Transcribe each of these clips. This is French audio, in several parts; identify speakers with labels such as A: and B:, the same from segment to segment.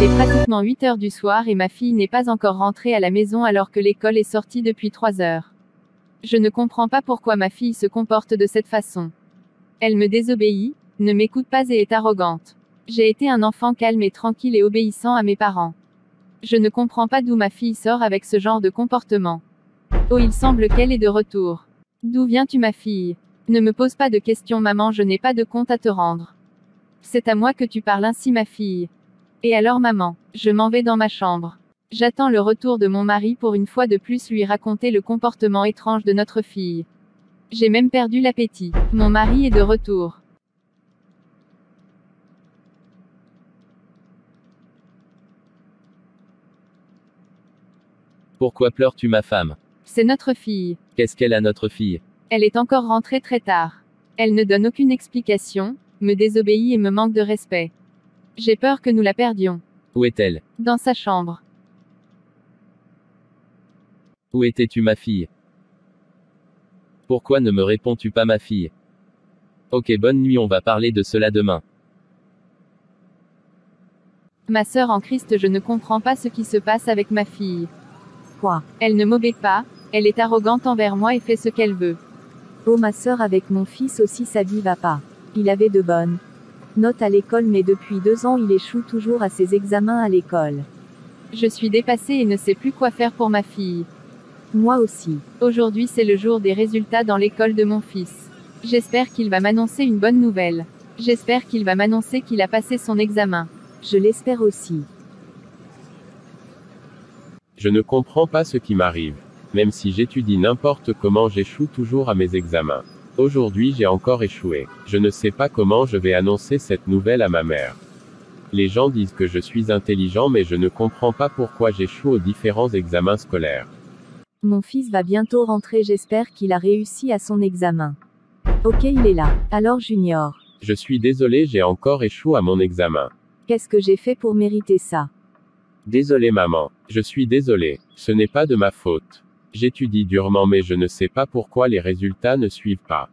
A: est pratiquement 8 heures du soir et ma fille n'est pas encore rentrée à la maison alors que l'école est sortie depuis 3 heures. Je ne comprends pas pourquoi ma fille se comporte de cette façon. Elle me désobéit, ne m'écoute pas et est arrogante. J'ai été un enfant calme et tranquille et obéissant à mes parents. Je ne comprends pas d'où ma fille sort avec ce genre de comportement. Oh, il semble qu'elle est de retour. D'où viens-tu, ma fille? Ne me pose pas de questions, maman, je n'ai pas de compte à te rendre. C'est à moi que tu parles ainsi, ma fille. Et alors, maman, je m'en vais dans ma chambre. J'attends le retour de mon mari pour une fois de plus lui raconter le comportement étrange de notre fille. J'ai même perdu l'appétit. Mon mari est de retour.
B: Pourquoi pleures-tu, ma femme?
A: C'est notre fille.
B: Qu'est-ce qu'elle a, notre fille?
A: Elle est encore rentrée très tard. Elle ne donne aucune explication, me désobéit et me manque de respect. J'ai peur que nous la perdions.
B: Où est-elle?
A: Dans sa chambre.
B: Où étais-tu, ma fille? Pourquoi ne me réponds-tu pas, ma fille? Ok, bonne nuit, on va parler de cela demain.
A: Ma sœur en Christ, je ne comprends pas ce qui se passe avec ma fille.
C: Quoi?
A: Elle ne m'obéit pas, elle est arrogante envers moi et fait ce qu'elle veut.
C: Oh, ma sœur, avec mon fils aussi sa vie va pas. Il avait de bonnes notes à l'école mais depuis 2 ans il échoue toujours à ses examens à l'école.
A: Je suis dépassée et ne sais plus quoi faire pour ma fille.
C: Moi aussi.
A: Aujourd'hui c'est le jour des résultats dans l'école de mon fils. J'espère qu'il va m'annoncer une bonne nouvelle. J'espère qu'il va m'annoncer qu'il a passé son examen.
C: Je l'espère aussi.
D: Je ne comprends pas ce qui m'arrive. Même si j'étudie n'importe comment, j'échoue toujours à mes examens. Aujourd'hui j'ai encore échoué. Je ne sais pas comment je vais annoncer cette nouvelle à ma mère. Les gens disent que je suis intelligent mais je ne comprends pas pourquoi j'échoue aux différents examens scolaires.
C: Mon fils va bientôt rentrer, j'espère qu'il a réussi à son examen. Ok, il est là. Alors Junior.
D: Je suis désolé, j'ai encore échoué à mon examen.
C: Qu'est-ce que j'ai fait pour mériter ça?
D: Désolé maman. Je suis désolé. Ce n'est pas de ma faute. J'étudie durement mais je ne sais pas pourquoi les résultats ne suivent pas.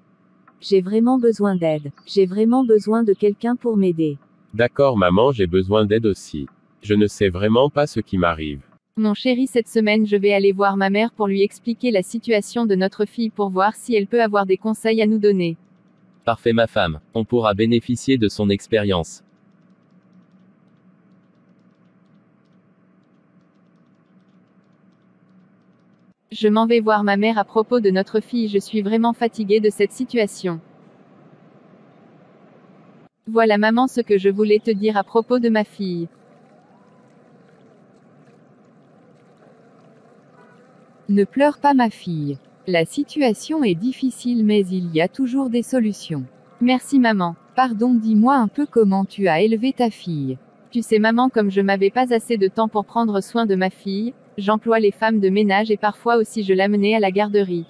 C: J'ai vraiment besoin d'aide. J'ai vraiment besoin de quelqu'un pour m'aider.
D: D'accord maman, j'ai besoin d'aide aussi. Je ne sais vraiment pas ce qui m'arrive.
A: Mon chéri, cette semaine je vais aller voir ma mère pour lui expliquer la situation de notre fille pour voir si elle peut avoir des conseils à nous donner.
B: Parfait, ma femme. On pourra bénéficier de son expérience.
A: Je m'en vais voir ma mère à propos de notre fille, je suis vraiment fatiguée de cette situation. Voilà maman ce que je voulais te dire à propos de ma fille.
E: Ne pleure pas, ma fille. La situation est difficile mais il y a toujours des solutions.
A: Merci maman.
E: Pardon, dis-moi un peu comment tu as élevé ta fille.
A: Tu sais maman, comme je m'avais pas assez de temps pour prendre soin de ma fille, j'emploie les femmes de ménage et parfois aussi je l'amenais à la garderie.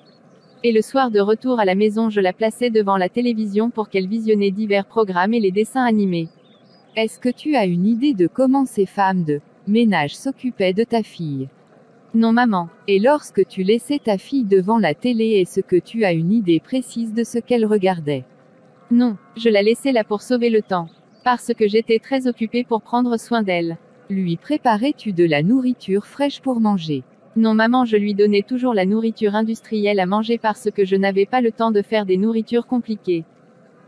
A: Et le soir de retour à la maison je la plaçais devant la télévision pour qu'elle visionnait divers programmes et les dessins animés.
E: Est-ce que tu as une idée de comment ces femmes de ménage s'occupaient de ta fille?
A: Non maman.
E: Et lorsque tu laissais ta fille devant la télé, est-ce que tu as une idée précise de ce qu'elle regardait?
A: Non, je la laissais là pour sauver le temps. Parce que j'étais très occupée pour prendre soin d'elle.
E: Lui préparais-tu de la nourriture fraîche pour manger?
A: Non maman, je lui donnais toujours la nourriture industrielle à manger parce que je n'avais pas le temps de faire des nourritures compliquées.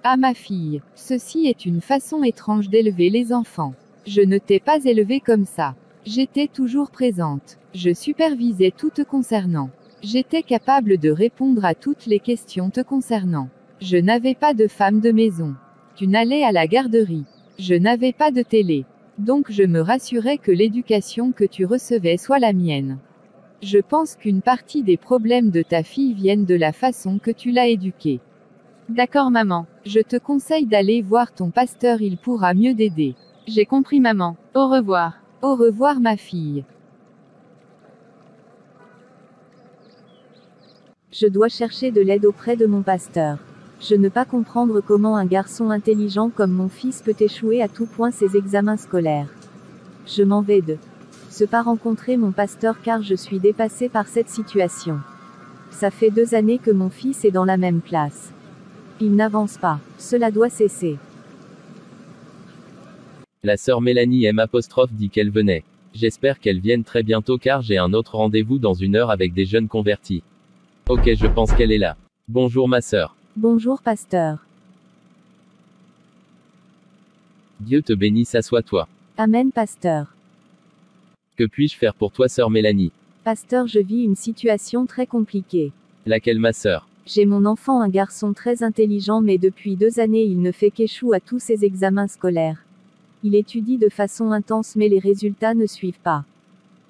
E: Ah ma fille, ceci est une façon étrange d'élever les enfants. Je ne t'ai pas élevée comme ça. J'étais toujours présente. Je supervisais tout te concernant. J'étais capable de répondre à toutes les questions te concernant. Je n'avais pas de femme de maison. Tu n'allais à la garderie. Je n'avais pas de télé. Donc je me rassurais que l'éducation que tu recevais soit la mienne. Je pense qu'une partie des problèmes de ta fille viennent de la façon que tu l'as éduquée.
A: D'accord maman.
E: Je te conseille d'aller voir ton pasteur, il pourra mieux t'aider.
A: J'ai compris maman. Au revoir.
E: Au revoir ma fille.
C: Je dois chercher de l'aide auprès de mon pasteur. Je ne pas comprendre comment un garçon intelligent comme mon fils peut échouer à tout point ses examens scolaires. Je m'en vais de ce pas rencontrer mon pasteur car je suis dépassée par cette situation. Ça fait 2 années que mon fils est dans la même classe. Il n'avance pas. Cela doit cesser.
B: La sœur Mélanie M' dit qu'elle venait. J'espère qu'elle vienne très bientôt car j'ai un autre rendez-vous dans 1 heure avec des jeunes convertis. Ok, je pense qu'elle est là. Bonjour ma sœur.
C: Bonjour pasteur.
B: Dieu te bénisse, assois-toi.
C: Amen pasteur.
B: Que puis-je faire pour toi sœur Mélanie?
C: Pasteur, je vis une situation très compliquée.
B: Laquelle ma sœur?
C: J'ai mon enfant, un garçon très intelligent, mais depuis 2 années il ne fait qu'échouer à tous ses examens scolaires. Il étudie de façon intense mais les résultats ne suivent pas.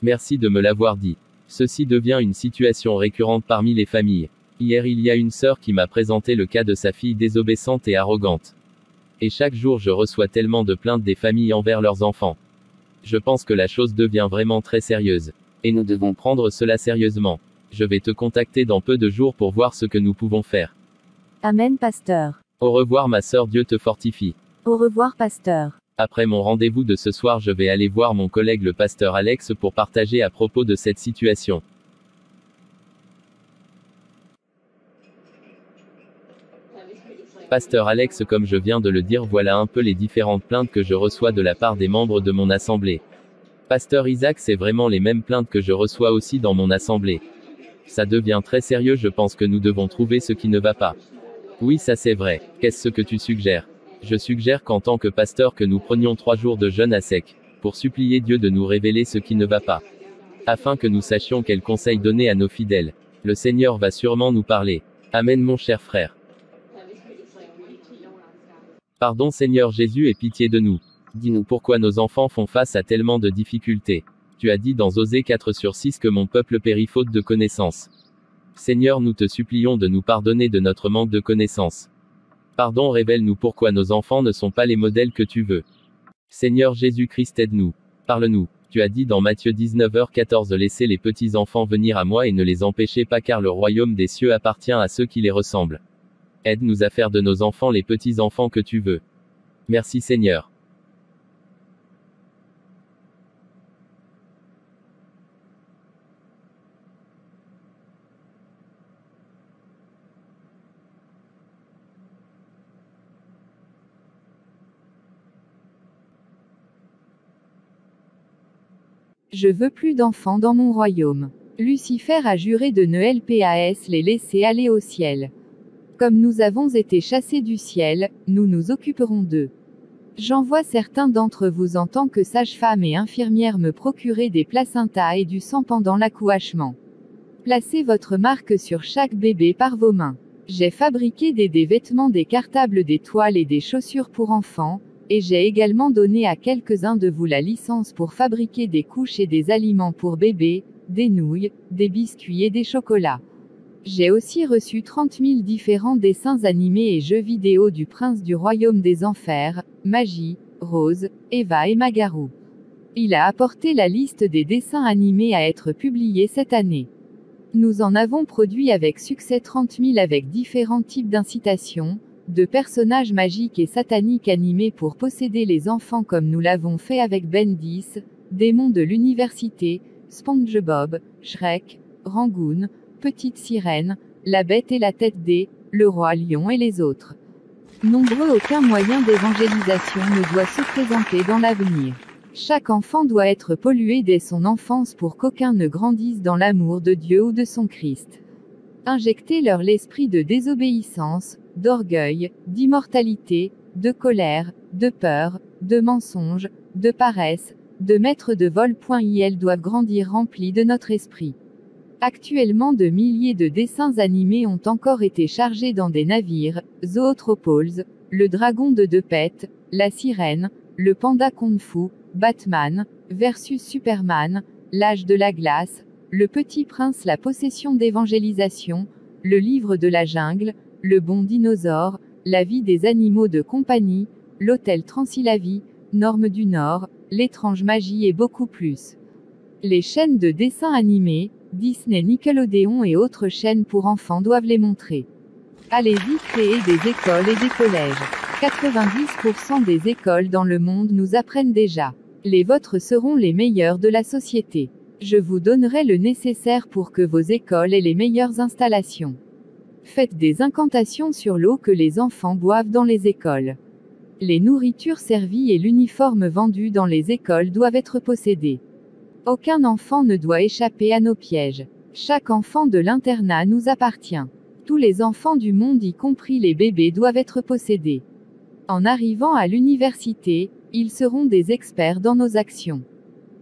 B: Merci de me l'avoir dit. Ceci devient une situation récurrente parmi les familles. Hier il y a une sœur qui m'a présenté le cas de sa fille désobéissante et arrogante. Et chaque jour je reçois tellement de plaintes des familles envers leurs enfants. Je pense que la chose devient vraiment très sérieuse. Et nous devons prendre cela sérieusement. Je vais te contacter dans peu de jours pour voir ce que nous pouvons faire.
C: Amen pasteur.
B: Au revoir ma sœur, Dieu te fortifie.
C: Au revoir pasteur.
B: Après mon rendez-vous de ce soir, je vais aller voir mon collègue le pasteur Alex pour partager à propos de cette situation. Pasteur Alex, comme je viens de le dire, voilà un peu les différentes plaintes que je reçois de la part des membres de mon assemblée. Pasteur Isaac, c'est vraiment les mêmes plaintes que je reçois aussi dans mon assemblée. Ça devient très sérieux, je pense que nous devons trouver ce qui ne va pas. Oui, ça c'est vrai. Qu'est-ce que tu suggères? Je suggère qu'en tant que pasteur que nous prenions 3 jours de jeûne à sec, pour supplier Dieu de nous révéler ce qui ne va pas. Afin que nous sachions quels conseils donner à nos fidèles. Le Seigneur va sûrement nous parler. Amen mon cher frère. Pardon Seigneur Jésus, aie pitié de nous. Dis-nous pourquoi nos enfants font face à tellement de difficultés. Tu as dit dans Osée 4/6 que mon peuple périt faute de connaissance. Seigneur, nous te supplions de nous pardonner de notre manque de connaissance. Pardon, révèle-nous pourquoi nos enfants ne sont pas les modèles que tu veux. Seigneur Jésus-Christ, aide-nous. Parle-nous. Tu as dit dans Matthieu 19h14, laissez les petits enfants venir à moi et ne les empêchez pas car le royaume des cieux appartient à ceux qui les ressemblent. Aide-nous à faire de nos enfants les petits enfants que tu veux. Merci Seigneur.
E: Je veux plus d'enfants dans mon royaume. Lucifer a juré de ne LPAS les laisser aller au ciel. Comme nous avons été chassés du ciel, nous nous occuperons d'eux. J'envoie certains d'entre vous en tant que sage-femme et infirmière me procurer des placentas et du sang pendant l'accouchement. Placez votre marque sur chaque bébé par vos mains. J'ai fabriqué des vêtements, des cartables, des toiles et des chaussures pour enfants, et j'ai également donné à quelques-uns de vous la licence pour fabriquer des couches et des aliments pour bébés, des nouilles, des biscuits et des chocolats. J'ai aussi reçu 30 000 différents dessins animés et jeux vidéo du prince du royaume des enfers, Magie, Rose, Eva et Magarou. Il a apporté la liste des dessins animés à être publiés cette année. Nous en avons produit avec succès 30 000 avec différents types d'incitations, de personnages magiques et sataniques animés pour posséder les enfants comme nous l'avons fait avec Ben 10, Démon de l'université, SpongeBob, Shrek, Rangoon, Petite Sirène, La Bête et la Tête D, Le Roi Lion et les autres. Nombreux, aucun moyen d'évangélisation ne doit se présenter dans l'avenir. Chaque enfant doit être pollué dès son enfance pour qu'aucun ne grandisse dans l'amour de Dieu ou de son Christ. Injectez-leur l'esprit de désobéissance, d'orgueil, d'immortalité, de colère, de peur, de mensonge, de paresse, de maître de vol. Ils doivent grandir remplis de notre esprit. Actuellement, de milliers de dessins animés ont encore été chargés dans des navires, Zootropolis, le dragon de Depet, la sirène, le panda kung-fu, Batman, versus Superman, l'âge de la glace, le petit prince, la possession d'évangélisation, le livre de la jungle, le bon dinosaure, la vie des animaux de compagnie, l'hôtel Transylvanie, Norme du Nord, l'étrange magie et beaucoup plus. Les chaînes de dessins animés, Disney, Nickelodeon et autres chaînes pour enfants doivent les montrer. Allez-y, créer des écoles et des collèges. 90% des écoles dans le monde nous apprennent déjà. Les vôtres seront les meilleures de la société. Je vous donnerai le nécessaire pour que vos écoles aient les meilleures installations. Faites des incantations sur l'eau que les enfants boivent dans les écoles. Les nourritures servies et l'uniforme vendu dans les écoles doivent être possédés. Aucun enfant ne doit échapper à nos pièges. Chaque enfant de l'internat nous appartient. Tous les enfants du monde, y compris les bébés, doivent être possédés. En arrivant à l'université, ils seront des experts dans nos actions.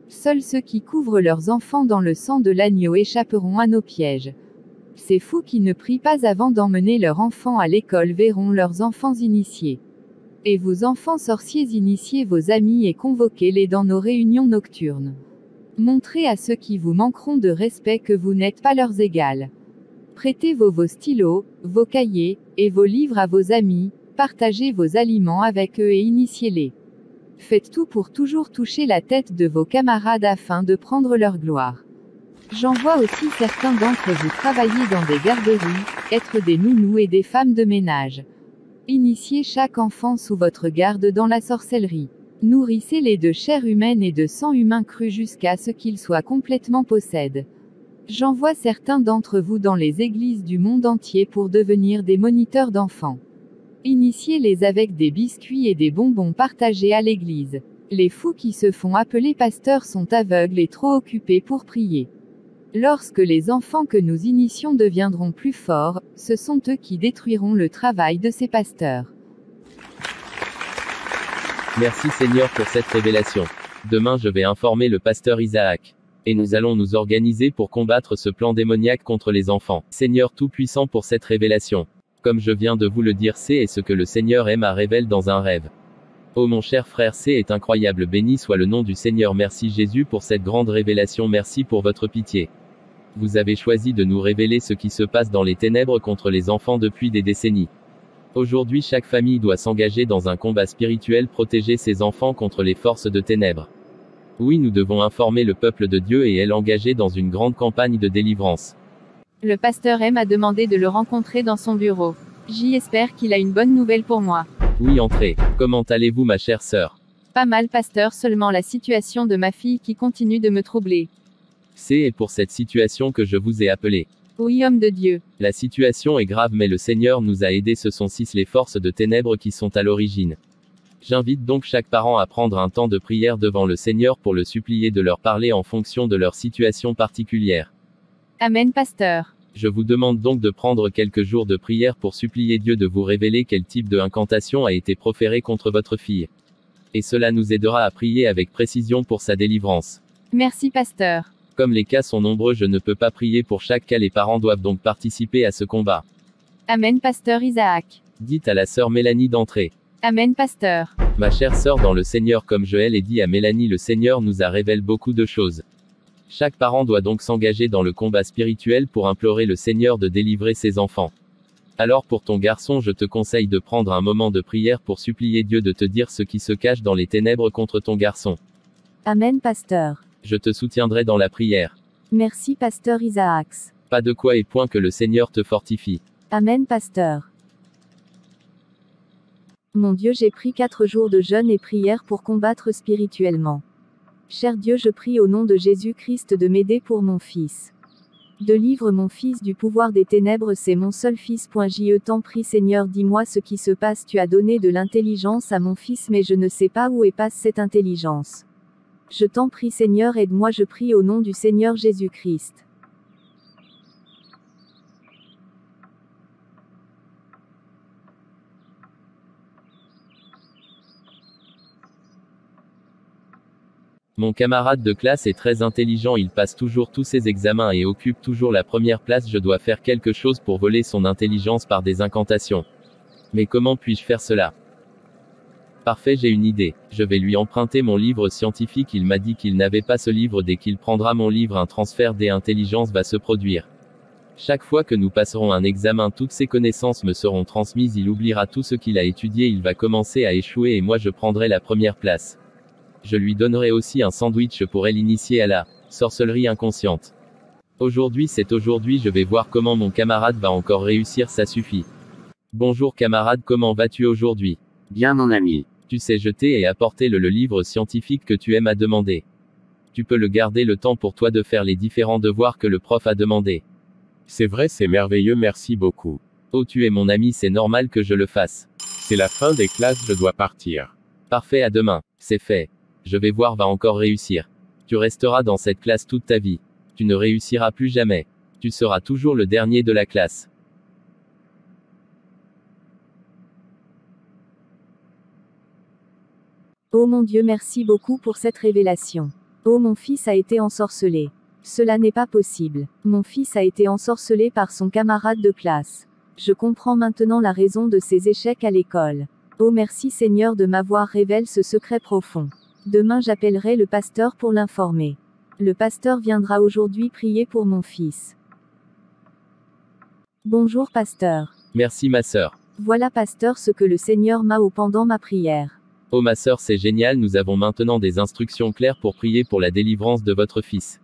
E: Seuls ceux qui couvrent leurs enfants dans le sang de l'agneau échapperont à nos pièges. Ces fous qui ne prient pas avant d'emmener leurs enfants à l'école verront leurs enfants initiés. Et vous, enfants sorciers, initiez vos amis et convoquez-les dans nos réunions nocturnes. Montrez à ceux qui vous manqueront de respect que vous n'êtes pas leurs égales. Prêtez vos stylos, vos cahiers, et vos livres à vos amis, partagez vos aliments avec eux et initiez-les. Faites tout pour toujours toucher la tête de vos camarades afin de prendre leur gloire. J'en vois aussi certains d'entre vous travailler dans des garderies, être des nounous et des femmes de ménage. Initiez chaque enfant sous votre garde dans la sorcellerie. Nourrissez-les de chair humaine et de sang humain cru jusqu'à ce qu'ils soient complètement possèdés. J'envoie certains d'entre vous dans les églises du monde entier pour devenir des moniteurs d'enfants. Initiez-les avec des biscuits et des bonbons partagés à l'église. Les fous qui se font appeler pasteurs sont aveugles et trop occupés pour prier. Lorsque les enfants que nous initions deviendront plus forts, ce sont eux qui détruiront le travail de ces pasteurs.
B: Merci Seigneur pour cette révélation. Demain je vais informer le pasteur Isaac. Et nous allons nous organiser pour combattre ce plan démoniaque contre les enfants. Seigneur Tout-Puissant pour cette révélation. Comme je viens de vous le dire, C est ce que le Seigneur aime à révèle dans un rêve. Oh mon cher frère, C est incroyable, béni soit le nom du Seigneur. Merci Jésus pour cette grande révélation, merci pour votre pitié. Vous avez choisi de nous révéler ce qui se passe dans les ténèbres contre les enfants depuis des décennies. Aujourd'hui chaque famille doit s'engager dans un combat spirituel, protéger ses enfants contre les forces de ténèbres. Oui, nous devons informer le peuple de Dieu et l'engager dans une grande campagne de délivrance.
A: Le pasteur M a demandé de le rencontrer dans son bureau. J'espère qu'il a une bonne nouvelle pour moi.
B: Oui, entrez. Comment allez-vous ma chère sœur?
A: Pas mal pasteur, seulement la situation de ma fille qui continue de me troubler.
B: C'est pour cette situation que je vous ai appelé.
A: Oui, homme de Dieu.
B: La situation est grave mais le Seigneur nous a aidés, ce sont 6 les forces de ténèbres qui sont à l'origine. J'invite donc chaque parent à prendre un temps de prière devant le Seigneur pour le supplier de leur parler en fonction de leur situation particulière.
A: Amen pasteur.
B: Je vous demande donc de prendre quelques jours de prière pour supplier Dieu de vous révéler quel type de incantation a été proféré contre votre fille. Et cela nous aidera à prier avec précision pour sa délivrance.
A: Merci pasteur.
B: Comme les cas sont nombreux, je ne peux pas prier pour chaque cas, les parents doivent donc participer à ce combat.
A: Amen pasteur Isaac.
B: Dites à la sœur Mélanie d'entrer.
A: Amen pasteur.
B: Ma chère sœur dans le Seigneur, comme Joël et dit à Mélanie, le Seigneur nous a révélé beaucoup de choses. Chaque parent doit donc s'engager dans le combat spirituel pour implorer le Seigneur de délivrer ses enfants. Alors pour ton garçon, je te conseille de prendre un moment de prière pour supplier Dieu de te dire ce qui se cache dans les ténèbres contre ton garçon.
C: Amen pasteur.
B: Je te soutiendrai dans la prière.
C: Merci pasteur Isaac.
B: Pas de quoi et point, que le Seigneur te fortifie.
C: Amen pasteur. Mon Dieu, j'ai pris 4 jours de jeûne et prière pour combattre spirituellement. Cher Dieu, je prie au nom de Jésus-Christ de m'aider pour mon fils. Délivre mon fils du pouvoir des ténèbres, c'est mon seul fils. Je t'en prie Seigneur, dis-moi ce qui se passe. Tu as donné de l'intelligence à mon fils mais je ne sais pas où est passe cette intelligence. Je t'en prie Seigneur, aide-moi, je prie au nom du Seigneur Jésus-Christ.
B: Mon camarade de classe est très intelligent, il passe toujours tous ses examens et occupe toujours la première place. Je dois faire quelque chose pour voler son intelligence par des incantations. Mais comment puis-je faire cela? Parfait, j'ai une idée. Je vais lui emprunter mon livre scientifique. Il m'a dit qu'il n'avait pas ce livre. Dès qu'il prendra mon livre, un transfert d'intelligence va se produire. Chaque fois que nous passerons un examen, toutes ses connaissances me seront transmises. Il oubliera tout ce qu'il a étudié, il va commencer à échouer et moi je prendrai la première place. Je lui donnerai aussi un sandwich pour l'initier à la sorcellerie inconsciente. Aujourd'hui, je vais voir comment mon camarade va encore réussir, ça suffit. Bonjour camarade, comment vas-tu aujourd'hui?
F: Bien mon ami.
B: Tu sais jeter et apporter le livre scientifique que tu aimes à demander. Tu peux le garder le temps pour toi de faire les différents devoirs que le prof a demandé.
D: C'est vrai, c'est merveilleux, merci beaucoup.
B: Oh, tu es mon ami, c'est normal que je le fasse.
D: C'est la fin des classes, je dois partir.
B: Parfait, à demain. C'est fait. Je vais voir, va encore réussir. Tu resteras dans cette classe toute ta vie. Tu ne réussiras plus jamais. Tu seras toujours le dernier de la classe.
C: Oh mon Dieu, merci beaucoup pour cette révélation. Oh, mon fils a été ensorcelé. Cela n'est pas possible. Mon fils a été ensorcelé par son camarade de classe. Je comprends maintenant la raison de ses échecs à l'école. Oh merci Seigneur de m'avoir révélé ce secret profond. Demain j'appellerai le pasteur pour l'informer. Le pasteur viendra aujourd'hui prier pour mon fils. Bonjour pasteur.
B: Merci ma sœur.
C: Voilà pasteur ce que le Seigneur m'a au pendant ma prière.
B: Oh ma sœur, c'est génial, nous avons maintenant des instructions claires pour prier pour la délivrance de votre fils.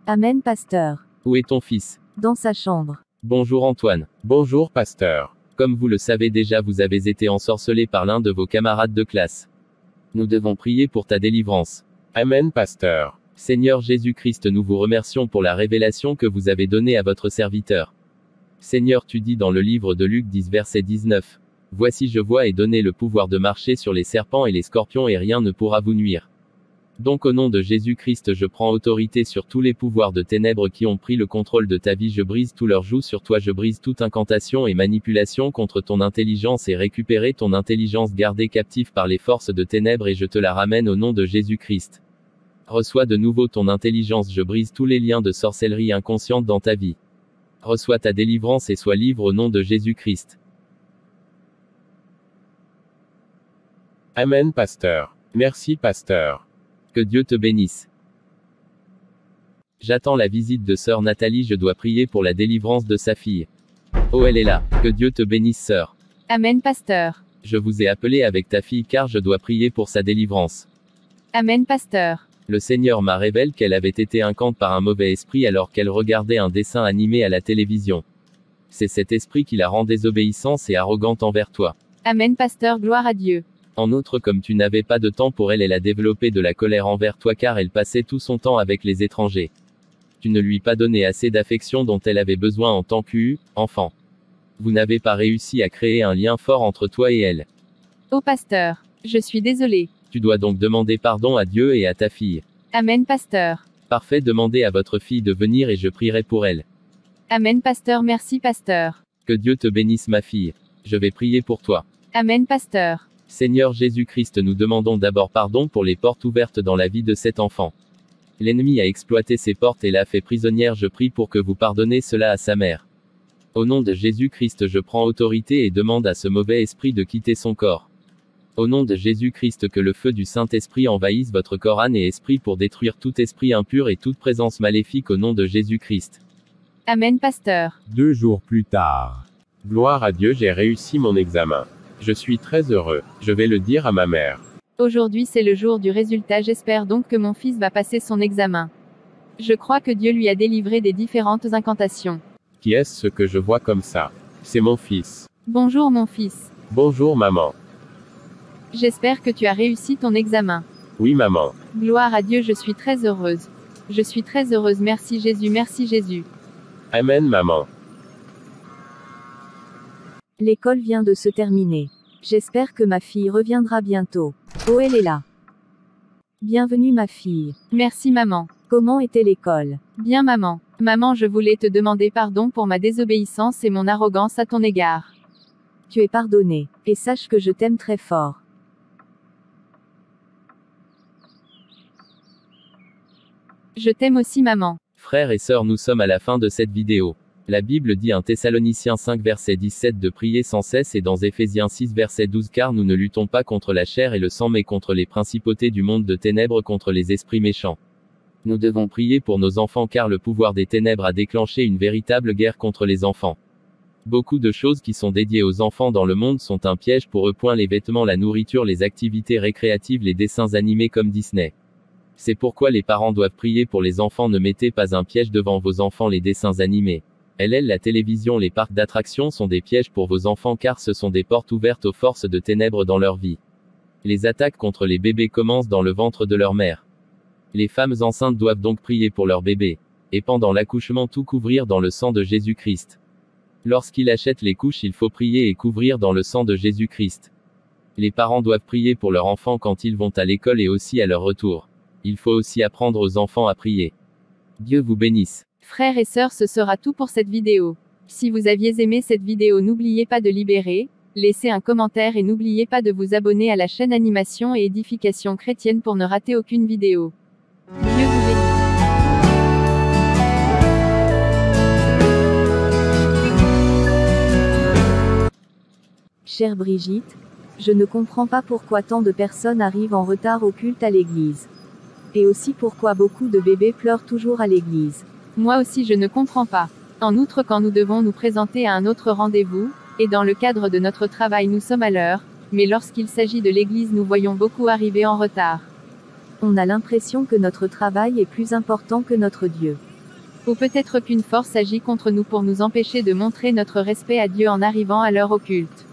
C: Amen pasteur.
B: Où est ton fils?
C: Dans sa chambre.
B: Bonjour Antoine.
D: Bonjour pasteur.
B: Comme vous le savez déjà, vous avez été ensorcelé par l'un de vos camarades de classe. Nous devons prier pour ta délivrance.
D: Amen pasteur.
B: Seigneur Jésus-Christ, nous vous remercions pour la révélation que vous avez donnée à votre serviteur. Seigneur, tu dis dans le livre de Luc 10 verset 19. Voici je vois et donner le pouvoir de marcher sur les serpents et les scorpions et rien ne pourra vous nuire. Donc au nom de Jésus-Christ je prends autorité sur tous les pouvoirs de ténèbres qui ont pris le contrôle de ta vie, je brise tous leurs jougs sur toi, je brise toute incantation et manipulation contre ton intelligence et récupérer ton intelligence gardée captive par les forces de ténèbres et je te la ramène au nom de Jésus-Christ. Reçois de nouveau ton intelligence, je brise tous les liens de sorcellerie inconsciente dans ta vie. Reçois ta délivrance et sois libre au nom de Jésus-Christ.
D: Amen pasteur. Merci pasteur.
B: Que Dieu te bénisse. J'attends la visite de sœur Nathalie, je dois prier pour la délivrance de sa fille. Oh, elle est là. Que Dieu te bénisse sœur.
A: Amen pasteur.
B: Je vous ai appelé avec ta fille car je dois prier pour sa délivrance.
A: Amen pasteur.
B: Le Seigneur m'a révélé qu'elle avait été incante par un mauvais esprit alors qu'elle regardait un dessin animé à la télévision. C'est cet esprit qui la rend désobéissante et arrogante envers toi.
A: Amen pasteur, gloire à Dieu.
B: En outre, comme tu n'avais pas de temps pour elle, elle a développé de la colère envers toi car elle passait tout son temps avec les étrangers. Tu ne lui pas donné assez d'affection dont elle avait besoin en tant qu'enfant. Vous n'avez pas réussi à créer un lien fort entre toi et elle.
A: Oh pasteur, je suis désolé.
B: Tu dois donc demander pardon à Dieu et à ta fille.
A: Amen pasteur.
B: Parfait, demandez à votre fille de venir et je prierai pour elle.
A: Amen pasteur, merci pasteur.
B: Que Dieu te bénisse ma fille. Je vais prier pour toi.
A: Amen pasteur.
B: Seigneur Jésus-Christ, nous demandons d'abord pardon pour les portes ouvertes dans la vie de cet enfant. L'ennemi a exploité ces portes et l'a fait prisonnière, je prie pour que vous pardonnez cela à sa mère. Au nom de Jésus-Christ, je prends autorité et demande à ce mauvais esprit de quitter son corps. Au nom de Jésus-Christ, que le feu du Saint-Esprit envahisse votre corps, âme et esprit pour détruire tout esprit impur et toute présence maléfique au nom de Jésus-Christ.
A: Amen pasteur.
D: 2 jours plus tard. Gloire à Dieu, j'ai réussi mon examen. Je suis très heureux. Je vais le dire à ma mère.
A: Aujourd'hui c'est le jour du résultat, j'espère donc que mon fils va passer son examen. Je crois que Dieu lui a délivré des différentes incantations.
D: Qui est-ce ce que je vois comme ça? C'est mon fils.
A: Bonjour mon fils.
D: Bonjour maman.
A: J'espère que tu as réussi ton examen.
D: Oui maman.
A: Gloire à Dieu, je suis très heureuse. Je suis très heureuse, merci Jésus, merci Jésus.
D: Amen maman.
C: L'école vient de se terminer. J'espère que ma fille reviendra bientôt. Oh, elle est là. Bienvenue ma fille.
A: Merci maman.
C: Comment était l'école?
A: Bien maman. Maman, je voulais te demander pardon pour ma désobéissance et mon arrogance à ton égard.
C: Tu es pardonnée. Et sache que je t'aime très fort.
A: Je t'aime aussi maman.
B: Frères et sœurs, nous sommes à la fin de cette vidéo. La Bible dit en Thessaloniciens 5 verset 17 de prier sans cesse et dans Éphésiens 6 verset 12 car nous ne luttons pas contre la chair et le sang mais contre les principautés du monde de ténèbres, contre les esprits méchants. Nous devons prier pour nos enfants car le pouvoir des ténèbres a déclenché une véritable guerre contre les enfants. Beaucoup de choses qui sont dédiées aux enfants dans le monde sont un piège pour eux. Point les vêtements, la nourriture, les activités récréatives, les dessins animés comme Disney. C'est pourquoi les parents doivent prier pour les enfants. Ne mettez pas un piège devant vos enfants. Les dessins animés, la télévision, les parcs d'attractions sont des pièges pour vos enfants car ce sont des portes ouvertes aux forces de ténèbres dans leur vie. Les attaques contre les bébés commencent dans le ventre de leur mère. Les femmes enceintes doivent donc prier pour leur bébé. Et pendant l'accouchement tout couvrir dans le sang de Jésus-Christ. Lorsqu'il achète les couches il faut prier et couvrir dans le sang de Jésus-Christ. Les parents doivent prier pour leurs enfants quand ils vont à l'école et aussi à leur retour. Il faut aussi apprendre aux enfants à prier. Dieu vous bénisse.
A: Frères et sœurs, ce sera tout pour cette vidéo. Si vous aviez aimé cette vidéo, n'oubliez pas de libérer, laissez un commentaire et n'oubliez pas de vous abonner à la chaîne Animation et Édification Chrétienne pour ne rater aucune vidéo. Dieu vous bénisse.
C: Chère Brigitte, je ne comprends pas pourquoi tant de personnes arrivent en retard au culte à l'église. Et aussi pourquoi beaucoup de bébés pleurent toujours à l'église.
A: Moi aussi je ne comprends pas. En outre, quand nous devons nous présenter à un autre rendez-vous, et dans le cadre de notre travail nous sommes à l'heure, mais lorsqu'il s'agit de l'église nous voyons beaucoup arriver en retard.
C: On a l'impression que notre travail est plus important que notre Dieu.
A: Ou peut-être qu'une force agit contre nous pour nous empêcher de montrer notre respect à Dieu en arrivant à l'heure au culte.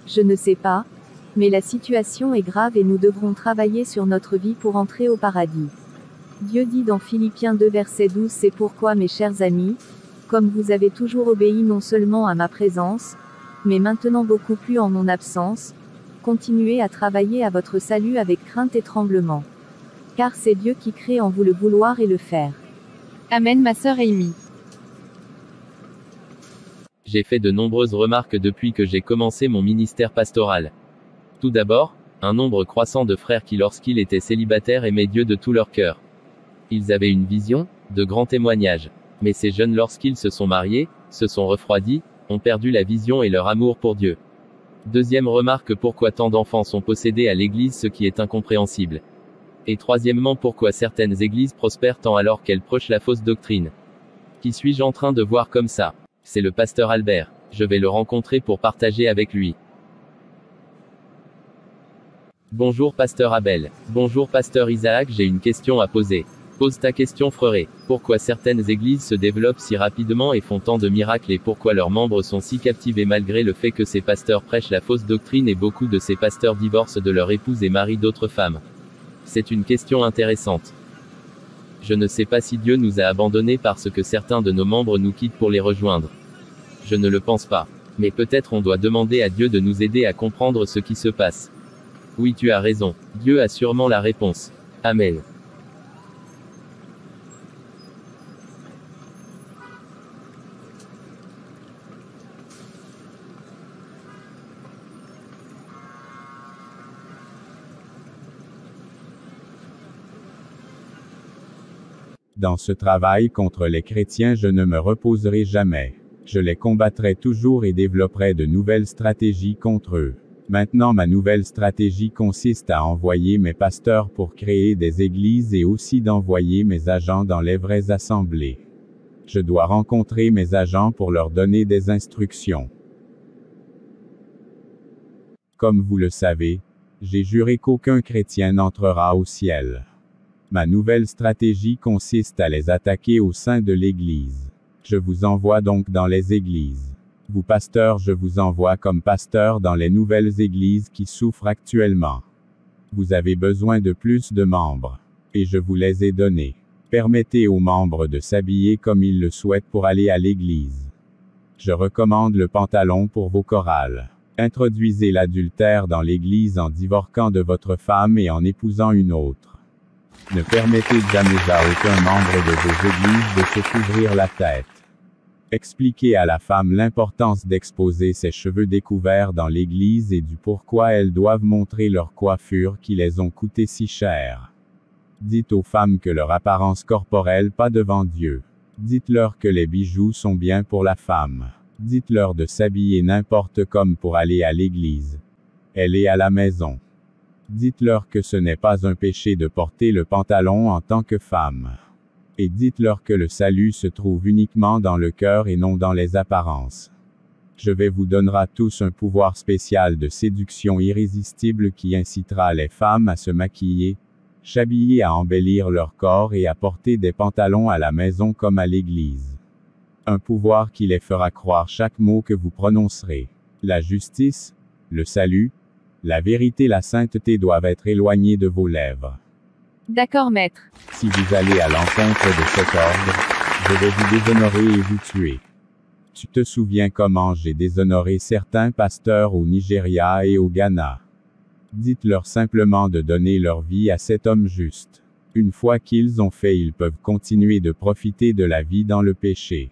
C: Je ne sais pas, mais la situation est grave et nous devrons travailler sur notre vie pour entrer au paradis. Dieu dit dans Philippiens 2 verset 12, c'est pourquoi mes chers amis, comme vous avez toujours obéi non seulement à ma présence, mais maintenant beaucoup plus en mon absence, continuez à travailler à votre salut avec crainte et tremblement. Car c'est Dieu qui crée en vous le vouloir et le faire.
A: Amen ma sœur Amy.
B: J'ai fait de nombreuses remarques depuis que j'ai commencé mon ministère pastoral. Tout d'abord, un nombre croissant de frères qui lorsqu'ils étaient célibataires aimaient Dieu de tout leur cœur. Ils avaient une vision, de grands témoignages. Mais ces jeunes lorsqu'ils se sont mariés, se sont refroidis, ont perdu la vision et leur amour pour Dieu. Deuxième remarque, pourquoi tant d'enfants sont possédés à l'église, ce qui est incompréhensible. Et troisièmement, pourquoi certaines églises prospèrent tant alors qu'elles prêchent la fausse doctrine. Qui suis-je en train de voir comme ça? C'est le pasteur Albert. Je vais le rencontrer pour partager avec lui. Bonjour pasteur Abel. Bonjour pasteur Isaac, j'ai une question à poser. Pose ta question fréré. Pourquoi certaines églises se développent si rapidement et font tant de miracles et pourquoi leurs membres sont si captivés malgré le fait que ces pasteurs prêchent la fausse doctrine et beaucoup de ces pasteurs divorcent de leur épouse et marient d'autres femmes? C'est une question intéressante. Je ne sais pas si Dieu nous a abandonnés parce que certains de nos membres nous quittent pour les rejoindre. Je ne le pense pas. Mais peut-être on doit demander à Dieu de nous aider à comprendre ce qui se passe. Oui, tu as raison. Dieu a sûrement la réponse. Amen.
F: Dans ce travail contre les chrétiens, je ne me reposerai jamais. Je les combattrai toujours et développerai de nouvelles stratégies contre eux. Maintenant, ma nouvelle stratégie consiste à envoyer mes pasteurs pour créer des églises et aussi d'envoyer mes agents dans les vraies assemblées. Je dois rencontrer mes agents pour leur donner des instructions. Comme vous le savez, j'ai juré qu'aucun chrétien n'entrera au ciel. Ma nouvelle stratégie consiste à les attaquer au sein de l'Église. Je vous envoie donc dans les églises. Vous pasteurs, je vous envoie comme pasteurs dans les nouvelles églises qui souffrent actuellement. Vous avez besoin de plus de membres. Et je vous les ai donnés. Permettez aux membres de s'habiller comme ils le souhaitent pour aller à l'église. Je recommande le pantalon pour vos chorales. Introduisez l'adultère dans l'église en divorçant de votre femme et en épousant une autre. Ne permettez jamais à aucun membre de vos églises de se couvrir la tête. Expliquez à la femme l'importance d'exposer ses cheveux découverts dans l'église et du pourquoi elles doivent montrer leur coiffure qui les ont coûté si cher. Dites aux femmes que leur apparence corporelle pas devant Dieu. Dites-leur que les bijoux sont bien pour la femme. Dites-leur de s'habiller n'importe comme pour aller à l'église. Elle est à la maison. Dites-leur que ce n'est pas un péché de porter le pantalon en tant que femme. Et dites-leur que le salut se trouve uniquement dans le cœur et non dans les apparences. Je vais vous donner à tous un pouvoir spécial de séduction irrésistible qui incitera les femmes à se maquiller, s'habiller, à embellir leur corps et à porter des pantalons à la maison comme à l'église. Un pouvoir qui les fera croire chaque mot que vous prononcerez. La justice, le salut, la vérité, la sainteté doivent être éloignées de vos lèvres.
A: D'accord, maître.
F: Si vous allez à l'encontre de cet ordre, je vais vous déshonorer et vous tuer. Tu te souviens comment j'ai déshonoré certains pasteurs au Nigeria et au Ghana. Dites-leur simplement de donner leur vie à cet homme juste. Une fois qu'ils ont fait, ils peuvent continuer de profiter de la vie dans le péché.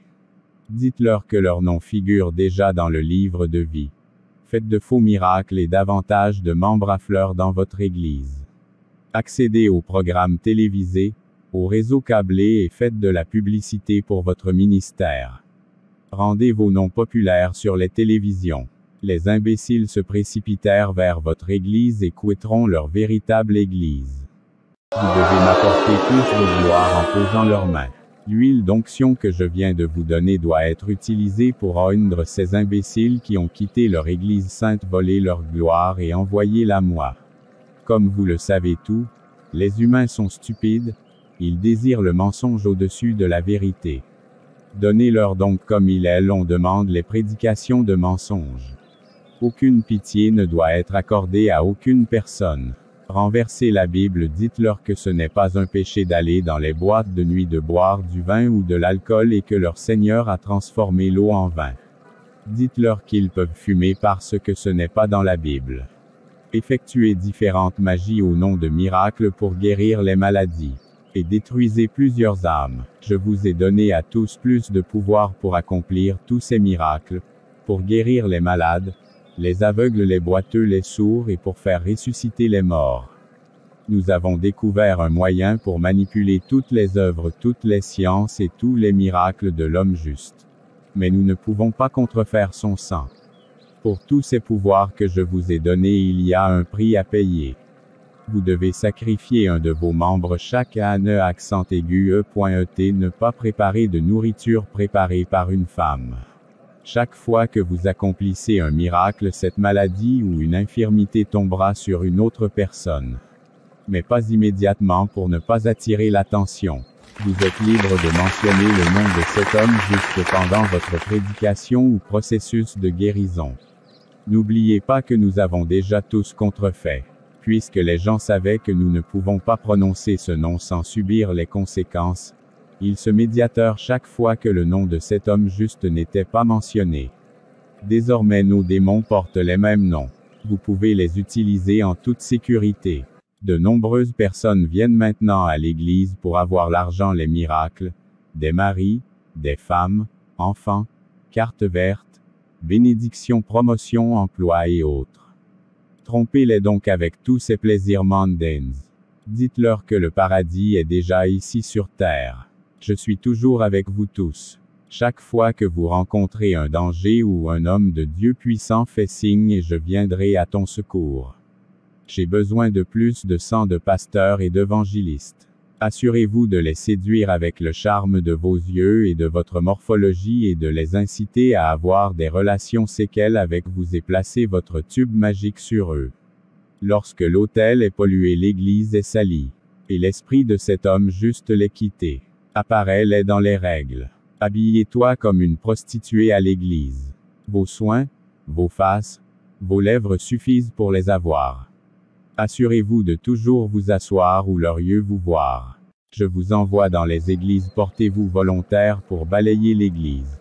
F: Dites-leur que leur nom figure déjà dans le livre de vie. Faites de faux miracles et davantage de membres à fleurs dans votre Église. Accédez aux programmes télévisés, aux réseaux câblés et faites de la publicité pour votre ministère. Rendez vos noms populaires sur les télévisions. Les imbéciles se précipitèrent vers votre Église et quitteront leur véritable Église. Vous devez m'apporter plus de gloire en posant leurs mains. L'huile d'onction que je viens de vous donner doit être utilisée pour oindre ces imbéciles qui ont quitté leur Église sainte, volé leur gloire et envoyé-la moi. Comme vous le savez tout, les humains sont stupides, ils désirent le mensonge au-dessus de la vérité. Donnez-leur donc comme on demande les prédications de mensonges. Aucune pitié ne doit être accordée à aucune personne. Renversez la Bible, dites-leur que ce n'est pas un péché d'aller dans les boîtes de nuit de boire du vin ou de l'alcool et que leur Seigneur a transformé l'eau en vin. Dites-leur qu'ils peuvent fumer parce que ce n'est pas dans la Bible. Effectuez différentes magies au nom de miracles pour guérir les maladies. Et détruisez plusieurs âmes. Je vous ai donné à tous plus de pouvoir pour accomplir tous ces miracles, pour guérir les malades, les aveugles, les boiteux, les sourds et pour faire ressusciter les morts. Nous avons découvert un moyen pour manipuler toutes les œuvres, toutes les sciences et tous les miracles de l'homme juste. Mais nous ne pouvons pas contrefaire son sang. Pour tous ces pouvoirs que je vous ai donnés, il y a un prix à payer. Vous devez sacrifier un de vos membres chaque année. Accent aigu E.et ne pas préparer de nourriture préparée par une femme. Chaque fois que vous accomplissez un miracle, cette maladie ou une infirmité tombera sur une autre personne. Mais pas immédiatement pour ne pas attirer l'attention. Vous êtes libre de mentionner le nom de cet homme juste pendant votre prédication ou processus de guérison. N'oubliez pas que nous avons déjà tous contrefait. Puisque les gens savaient que nous ne pouvons pas prononcer ce nom sans subir les conséquences, ils se médiatèrent chaque fois que le nom de cet homme juste n'était pas mentionné. Désormais nos démons portent les mêmes noms. Vous pouvez les utiliser en toute sécurité. De nombreuses personnes viennent maintenant à l'église pour avoir l'argent, les miracles, des maris, des femmes, enfants, cartes vertes, bénédictions, promotions, emplois et autres. Trompez-les donc avec tous ces plaisirs mondains. Dites-leur que le paradis est déjà ici sur terre. Je suis toujours avec vous tous. Chaque fois que vous rencontrez un danger ou un homme de Dieu puissant, fais signe et je viendrai à ton secours. J'ai besoin de plus de sang de pasteurs et d'évangélistes. Assurez-vous de les séduire avec le charme de vos yeux et de votre morphologie et de les inciter à avoir des relations sexuelles avec vous et placez votre tube magique sur eux. Lorsque l'autel est pollué, l'église est salie. Et l'esprit de cet homme juste l'est quitté. Apparaît-les dans les règles. Habillez-toi comme une prostituée à l'église. Vos soins, vos faces, vos lèvres suffisent pour les avoir. Assurez-vous de toujours vous asseoir où leurs yeux vous voir. Je vous envoie dans les églises, portez-vous volontaire pour balayer l'église.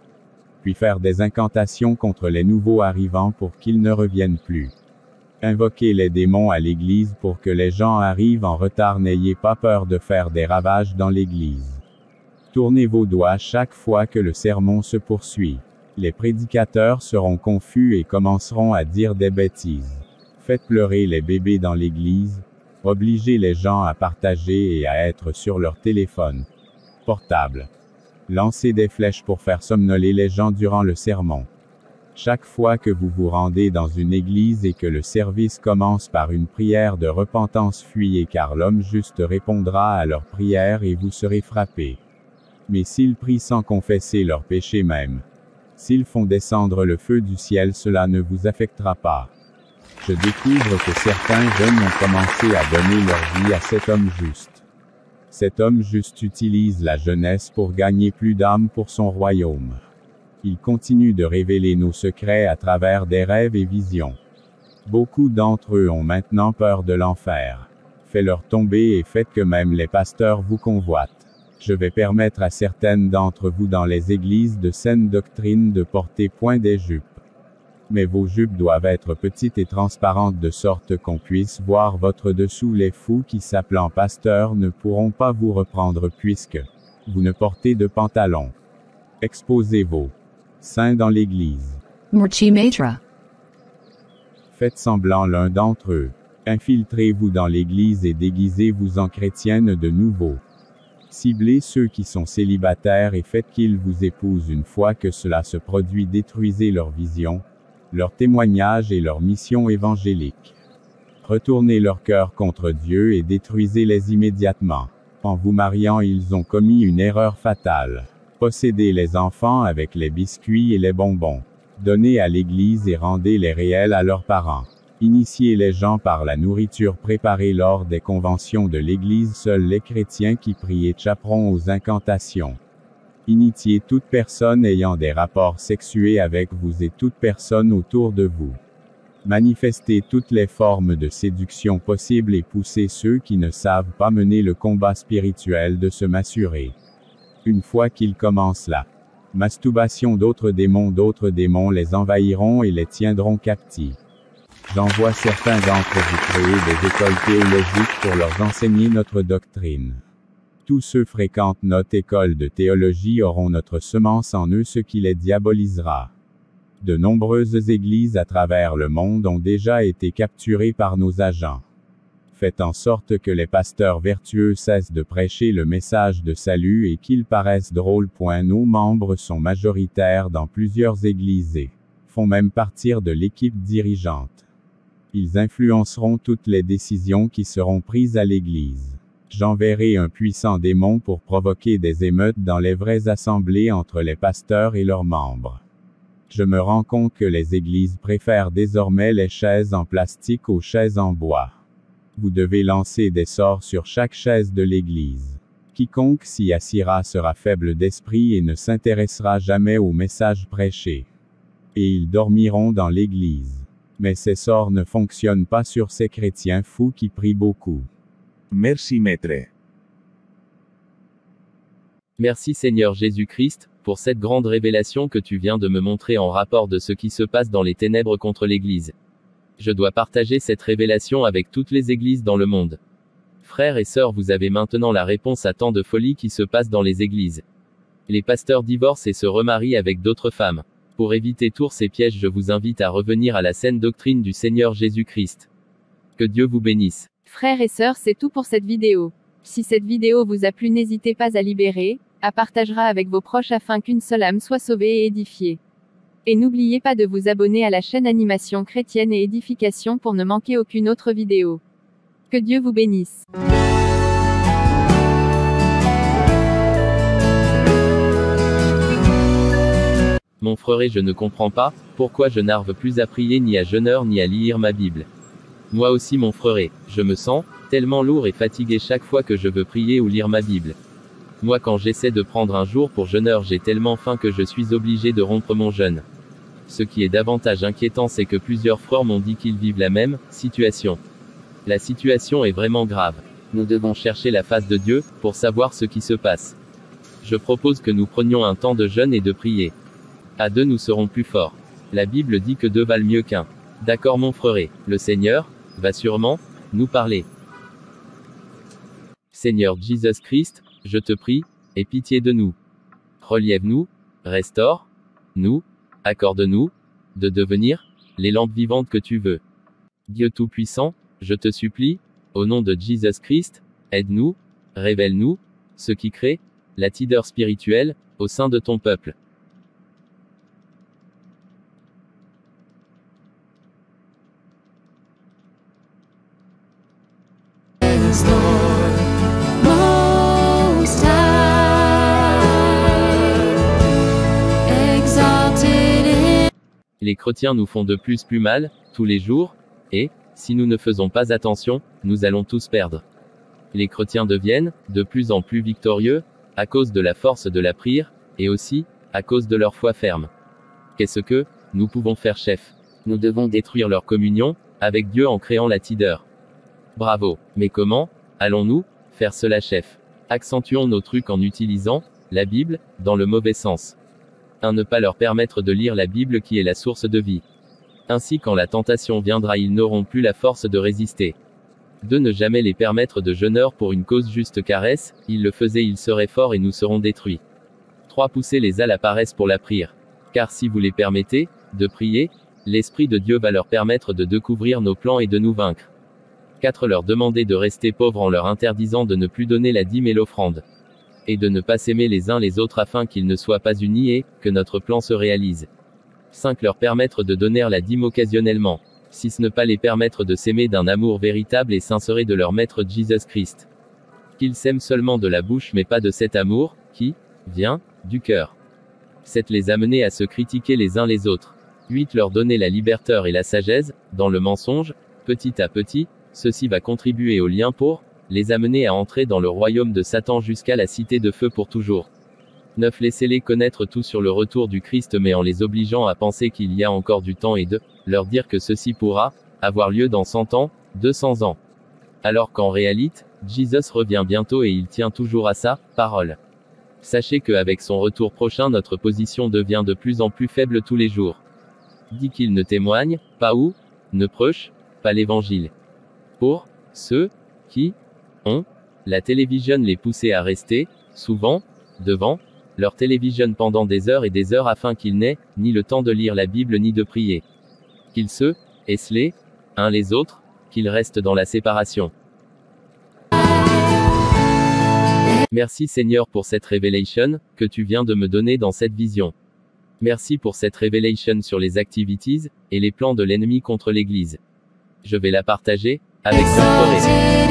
F: Puis faire des incantations contre les nouveaux arrivants pour qu'ils ne reviennent plus. Invoquez les démons à l'église pour que les gens arrivent en retard. N'ayez pas peur de faire des ravages dans l'église. Tournez vos doigts chaque fois que le sermon se poursuit. Les prédicateurs seront confus et commenceront à dire des bêtises. Faites pleurer les bébés dans l'église, obligez les gens à partager et à être sur leur téléphone portable. Lancez des flèches pour faire somnoler les gens durant le sermon. Chaque fois que vous vous rendez dans une église et que le service commence par une prière de repentance, fuyez car l'homme juste répondra à leur prière et vous serez frappés. Mais s'ils prient sans confesser leurs péchés même, s'ils font descendre le feu du ciel, cela ne vous affectera pas. Je découvre que certains jeunes ont commencé à donner leur vie à cet homme juste. Cet homme juste utilise la jeunesse pour gagner plus d'âmes pour son royaume. Il continue de révéler nos secrets à travers des rêves et visions. Beaucoup d'entre eux ont maintenant peur de l'enfer. Faites-leur tomber et faites que même les pasteurs vous convoitent. Je vais permettre à certaines d'entre vous dans les églises de saine doctrine de porter point des jupes. Mais vos jupes doivent être petites et transparentes de sorte qu'on puisse voir votre dessous. Les fous qui s'appelant pasteurs ne pourront pas vous reprendre puisque vous ne portez de pantalon. Exposez vos seins dans l'église.
G: Murchi Matra.
F: Faites semblant l'un d'entre eux. Infiltrez-vous dans l'église et déguisez-vous en chrétienne de nouveau. Ciblez ceux qui sont célibataires et faites qu'ils vous épousent une fois que cela se produit. Détruisez leur vision, leur témoignage et leur mission évangélique. Retournez leur cœur contre Dieu et détruisez-les immédiatement. En vous mariant, ils ont commis une erreur fatale. Possédez les enfants avec les biscuits et les bonbons. Donnez à l'église et rendez les réels à leurs parents. Initiez les gens par la nourriture préparée lors des conventions de l'église. Seuls les chrétiens qui prient échapperont aux incantations. Initiez toute personne ayant des rapports sexués avec vous et toute personne autour de vous. Manifestez toutes les formes de séduction possibles et poussez ceux qui ne savent pas mener le combat spirituel de se masturber. Une fois qu'ils commencent la masturbation, d'autres démons les envahiront et les tiendront captifs. J'en vois certains d'entre vous créer des écoles théologiques pour leur enseigner notre doctrine. Tous ceux fréquentent notre école de théologie auront notre semence en eux, ce qui les diabolisera. De nombreuses églises à travers le monde ont déjà été capturées par nos agents. Faites en sorte que les pasteurs vertueux cessent de prêcher le message de salut et qu'ils paraissent drôles. Nos membres sont majoritaires dans plusieurs églises et font même partir de l'équipe dirigeante. Ils influenceront toutes les décisions qui seront prises à l'église. J'enverrai un puissant démon pour provoquer des émeutes dans les vraies assemblées entre les pasteurs et leurs membres. Je me rends compte que les églises préfèrent désormais les chaises en plastique aux chaises en bois. Vous devez lancer des sorts sur chaque chaise de l'église. Quiconque s'y assiera sera faible d'esprit et ne s'intéressera jamais au message prêché. Et ils dormiront dans l'église. Mais ces sorts ne fonctionnent pas sur ces chrétiens fous qui prient beaucoup.
H: Merci Maître.
B: Merci Seigneur Jésus-Christ, pour cette grande révélation que tu viens de me montrer en rapport de ce qui se passe dans les ténèbres contre l'Église. Je dois partager cette révélation avec toutes les églises dans le monde. Frères et sœurs, vous avez maintenant la réponse à tant de folie qui se passe dans les églises. Les pasteurs divorcent et se remarient avec d'autres femmes. Pour éviter tous ces pièges, je vous invite à revenir à la saine doctrine du Seigneur Jésus-Christ. Que Dieu vous bénisse.
A: Frères et sœurs, c'est tout pour cette vidéo. Si cette vidéo vous a plu, n'hésitez pas à libérer, à partager avec vos proches afin qu'une seule âme soit sauvée et édifiée. Et n'oubliez pas de vous abonner à la chaîne Animation Chrétienne et Édification pour ne manquer aucune autre vidéo. Que Dieu vous bénisse.
B: Mon frère, je ne comprends pas, pourquoi je n'arrive plus à prier ni à jeûner ni à lire ma Bible. Moi aussi mon frère, je me sens tellement lourd et fatigué chaque fois que je veux prier ou lire ma Bible. Moi quand j'essaie de prendre un jour pour jeûner, j'ai tellement faim que je suis obligé de rompre mon jeûne. Ce qui est davantage inquiétant, c'est que plusieurs frères m'ont dit qu'ils vivent la même situation. La situation est vraiment grave. Nous devons chercher la face de Dieu, pour savoir ce qui se passe. Je propose que nous prenions un temps de jeûne et de prier. À deux nous serons plus forts. La Bible dit que deux valent mieux qu'un. D'accord mon frère, le Seigneur va sûrement nous parler. Seigneur Jesus Christ, je te prie, aie pitié de nous. Reliève-nous, restaure-nous, accorde-nous de devenir les lampes vivantes que tu veux. Dieu Tout-Puissant, je te supplie, au nom de Jesus Christ, aide-nous, révèle-nous ce qui crée la tideur spirituelle au sein de ton peuple. Les chrétiens nous font de plus mal, tous les jours, et, si nous ne faisons pas attention, nous allons tous perdre. Les chrétiens deviennent, de plus en plus victorieux, à cause de la force de la prière, et aussi, à cause de leur foi ferme. Qu'est-ce que nous pouvons faire, chef? Nous devons détruire leur communion avec Dieu en créant la tideur. Bravo. Mais comment allons-nous faire cela, chef? Accentuons nos trucs en utilisant la Bible dans le mauvais sens. 1. Ne pas leur permettre de lire la Bible qui est la source de vie. Ainsi quand la tentation viendra ils n'auront plus la force de résister. 2. Ne jamais les permettre de jeûneur pour une cause juste caresse, ils le faisaient ils seraient forts et nous serons détruits. 3. Poussez-les à la paresse pour la prière. Car si vous les permettez, de prier, l'Esprit de Dieu va leur permettre de découvrir nos plans et de nous vaincre. 4. Leur demander de rester pauvres en leur interdisant de ne plus donner la dîme et l'offrande. Et de ne pas s'aimer les uns les autres afin qu'ils ne soient pas unis et, que notre plan se réalise. 5. Leur permettre de donner la dîme occasionnellement. 6. Ne pas les permettre de s'aimer d'un amour véritable et sincère de leur Maître Jesus Christ. Qu'ils s'aiment seulement de la bouche mais pas de cet amour, qui vient du cœur. 7. Les amener à se critiquer les uns les autres. 8. Leur donner la liberté et la sagesse, dans le mensonge, petit à petit, ceci va contribuer au lien pour les amener à entrer dans le royaume de Satan jusqu'à la cité de feu pour toujours. 9. Laissez-les connaître tout sur le retour du Christ mais en les obligeant à penser qu'il y a encore du temps et de leur dire que ceci pourra avoir lieu dans 100 ans, 200 ans. Alors qu'en réalité, Jesus revient bientôt et il tient toujours à sa parole. Sachez qu'avec son retour prochain notre position devient de plus en plus faible tous les jours. Dit qu'il ne témoigne pas ou ne prêche pas l'évangile. Pour ceux qui ont la télévision les pousser à rester, souvent, devant leur télévision pendant des heures et des heures afin qu'ils n'aient ni le temps de lire la Bible ni de prier. Qu'ils se esselent uns les autres, qu'ils restent dans la séparation. Merci Seigneur pour cette révélation que tu viens de me donner dans cette vision. Merci pour cette révélation sur les activities et les plans de l'ennemi contre l'Église. Je vais la partager avec mon frère.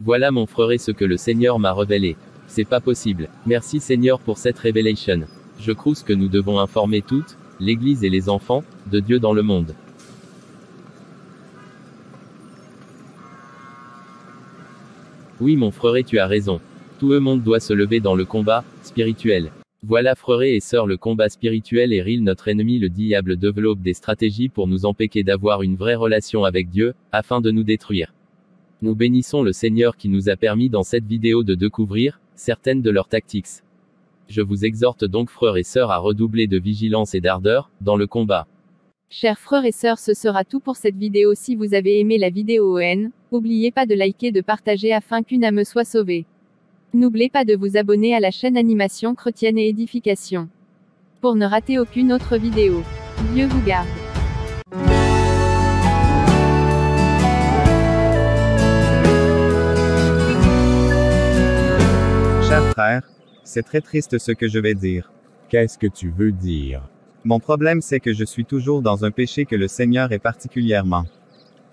B: Voilà mon frère ce que le Seigneur m'a révélé. C'est pas possible. Merci Seigneur pour cette révélation. Je crois que nous devons informer toute l'Église et les enfants de Dieu dans le monde. Oui mon frère tu as raison. Tout le monde doit se lever dans le combat spirituel. Voilà frères et sœurs le combat spirituel est réel notre ennemi le diable développe des stratégies pour nous empêcher d'avoir une vraie relation avec Dieu, afin de nous détruire. Nous bénissons le Seigneur qui nous a permis dans cette vidéo de découvrir certaines de leurs tactiques. Je vous exhorte donc frères et sœurs à redoubler de vigilance et d'ardeur dans le combat.
A: Chers frères et sœurs, ce sera tout pour cette vidéo. Si vous avez aimé la vidéo, n'oubliez pas de liker, de partager afin qu'une âme soit sauvée. N'oubliez pas de vous abonner à la chaîne Animation Chrétienne et Édification pour ne rater aucune autre vidéo. Dieu vous garde.
G: Cher frère, c'est très triste ce que je vais dire.
F: Qu'est-ce que tu veux dire?
G: Mon problème c'est que je suis toujours dans un péché que le Seigneur est particulièrement.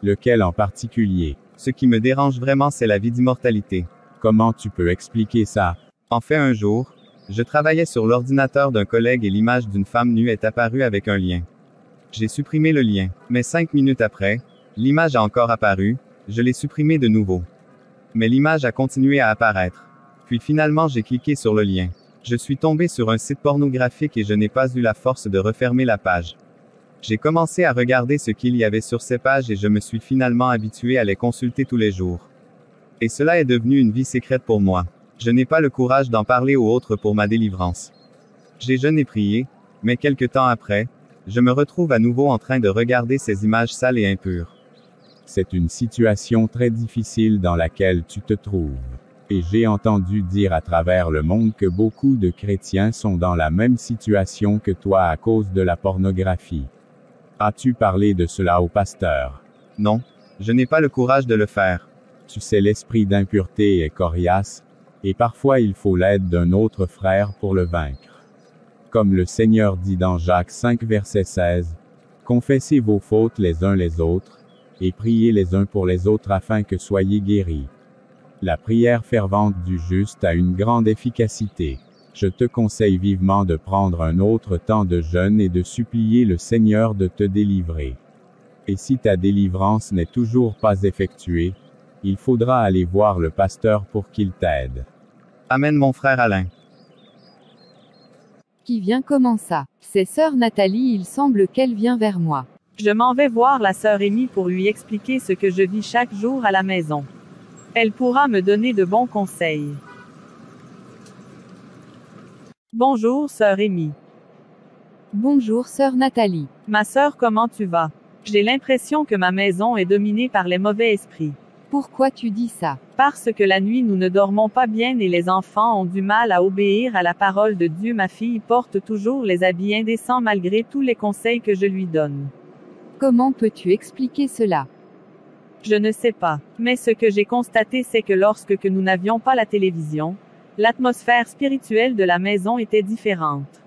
F: Lequel en particulier?
G: Ce qui me dérange vraiment c'est la vie d'immortalité.
F: Comment tu peux expliquer ça?
G: En fait un jour, je travaillais sur l'ordinateur d'un collègue et l'image d'une femme nue est apparue avec un lien. J'ai supprimé le lien, mais 5 minutes après, l'image a encore apparu, je l'ai supprimé de nouveau. Mais l'image a continué à apparaître. Puis finalement j'ai cliqué sur le lien. Je suis tombé sur un site pornographique et je n'ai pas eu la force de refermer la page. J'ai commencé à regarder ce qu'il y avait sur ces pages et je me suis finalement habitué à les consulter tous les jours. Et cela est devenu une vie secrète pour moi. Je n'ai pas le courage d'en parler aux autres pour ma délivrance. J'ai jeûné et prié, mais quelque temps après, je me retrouve à nouveau en train de regarder ces images sales et impures.
F: C'est une situation très difficile dans laquelle tu te trouves. Et j'ai entendu dire à travers le monde que beaucoup de chrétiens sont dans la même situation que toi à cause de la pornographie. As-tu parlé de cela au pasteur?
G: Non, je n'ai pas le courage de le faire.
F: Tu sais l'esprit d'impureté est coriace, et parfois il faut l'aide d'un autre frère pour le vaincre. Comme le Seigneur dit dans Jacques 5 verset 16, « Confessez vos fautes les uns les autres, et priez les uns pour les autres afin que soyez guéris. » La prière fervente du juste a une grande efficacité. Je te conseille vivement de prendre un autre temps de jeûne et de supplier le Seigneur de te délivrer. Et si ta délivrance n'est toujours pas effectuée, il faudra aller voir le pasteur pour qu'il t'aide.
G: Amen mon frère Alain.
E: Qui vient comment ça? C'est sœur Nathalie, il semble qu'elle vient vers moi.
I: Je m'en vais voir la sœur Amy pour lui expliquer ce que je vis chaque jour à la maison. Elle pourra me donner de bons conseils. Bonjour sœur Amy.
E: Bonjour sœur Nathalie.
I: Ma sœur, comment tu vas? J'ai l'impression que ma maison est dominée par les mauvais esprits.
E: Pourquoi tu dis ça?
I: Parce que la nuit nous ne dormons pas bien et les enfants ont du mal à obéir à la parole de Dieu. Ma fille porte toujours les habits indécents malgré tous les conseils que je lui donne.
E: Comment peux-tu expliquer cela?
I: Je ne sais pas. Mais ce que j'ai constaté, c'est que lorsque nous n'avions pas la télévision, l'atmosphère spirituelle de la maison était différente.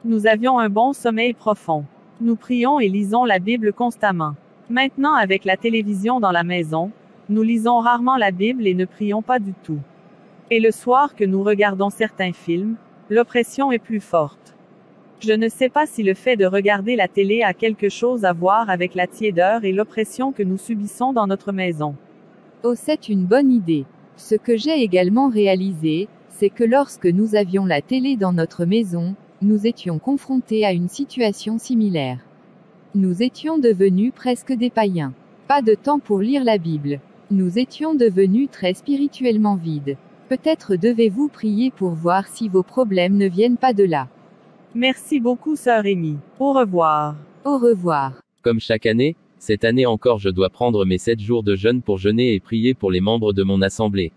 I: Nous avions un bon sommeil profond. Nous prions et lisons la Bible constamment. Maintenant, avec la télévision dans la maison, nous lisons rarement la Bible et ne prions pas du tout. Et le soir que nous regardons certains films, l'oppression est plus forte. Je ne sais pas si le fait de regarder la télé a quelque chose à voir avec la tiédeur et l'oppression que nous subissons dans notre maison.
E: Oh, c'est une bonne idée. Ce que j'ai également réalisé, c'est que lorsque nous avions la télé dans notre maison, nous étions confrontés à une situation similaire. Nous étions devenus presque des païens. Pas de temps pour lire la Bible. Nous étions devenus très spirituellement vides. Peut-être devez-vous prier pour voir si vos problèmes ne viennent pas de là.
I: Merci beaucoup sœur Amy. Au revoir.
E: Au revoir.
B: Comme chaque année, cette année encore je dois prendre mes 7 jours de jeûne pour jeûner et prier pour les membres de mon assemblée.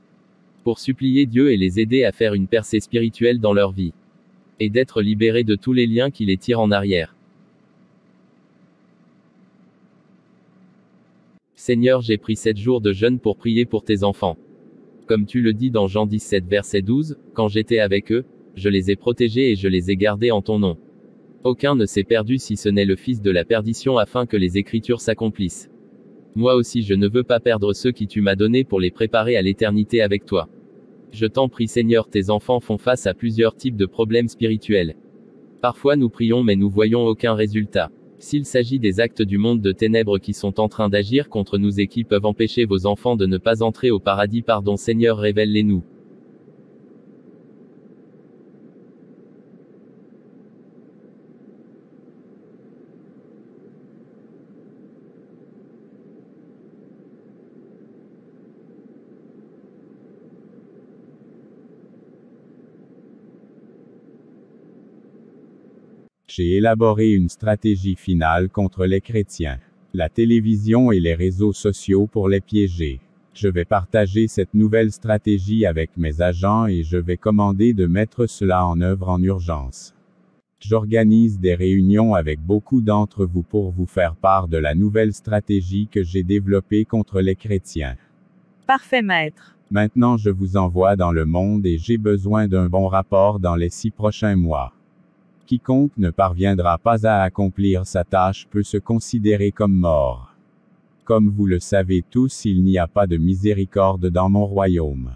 B: Pour supplier Dieu et les aider à faire une percée spirituelle dans leur vie. Et d'être libérés de tous les liens qui les tirent en arrière. Seigneur, j'ai pris 7 jours de jeûne pour prier pour tes enfants. Comme tu le dis dans Jean 17 verset 12, quand j'étais avec eux, je les ai protégés et je les ai gardés en ton nom. Aucun ne s'est perdu si ce n'est le fils de la perdition afin que les Écritures s'accomplissent. Moi aussi je ne veux pas perdre ceux qui tu m'as donnés pour les préparer à l'éternité avec toi. Je t'en prie Seigneur, tes enfants font face à plusieurs types de problèmes spirituels. Parfois nous prions mais nous voyons aucun résultat. S'il s'agit des actes du monde de ténèbres qui sont en train d'agir contre nous et qui peuvent empêcher vos enfants de ne pas entrer au paradis, pardon Seigneur, révèle-les-nous.
F: J'ai élaboré une stratégie finale contre les chrétiens. La télévision et les réseaux sociaux pour les piéger. Je vais partager cette nouvelle stratégie avec mes agents et je vais commander de mettre cela en œuvre en urgence. J'organise des réunions avec beaucoup d'entre vous pour vous faire part de la nouvelle stratégie que j'ai développée contre les chrétiens.
I: Parfait, maître.
F: Maintenant je vous envoie dans le monde et j'ai besoin d'un bon rapport dans les 6 prochains mois. Quiconque ne parviendra pas à accomplir sa tâche peut se considérer comme mort. Comme vous le savez tous, il n'y a pas de miséricorde dans mon royaume.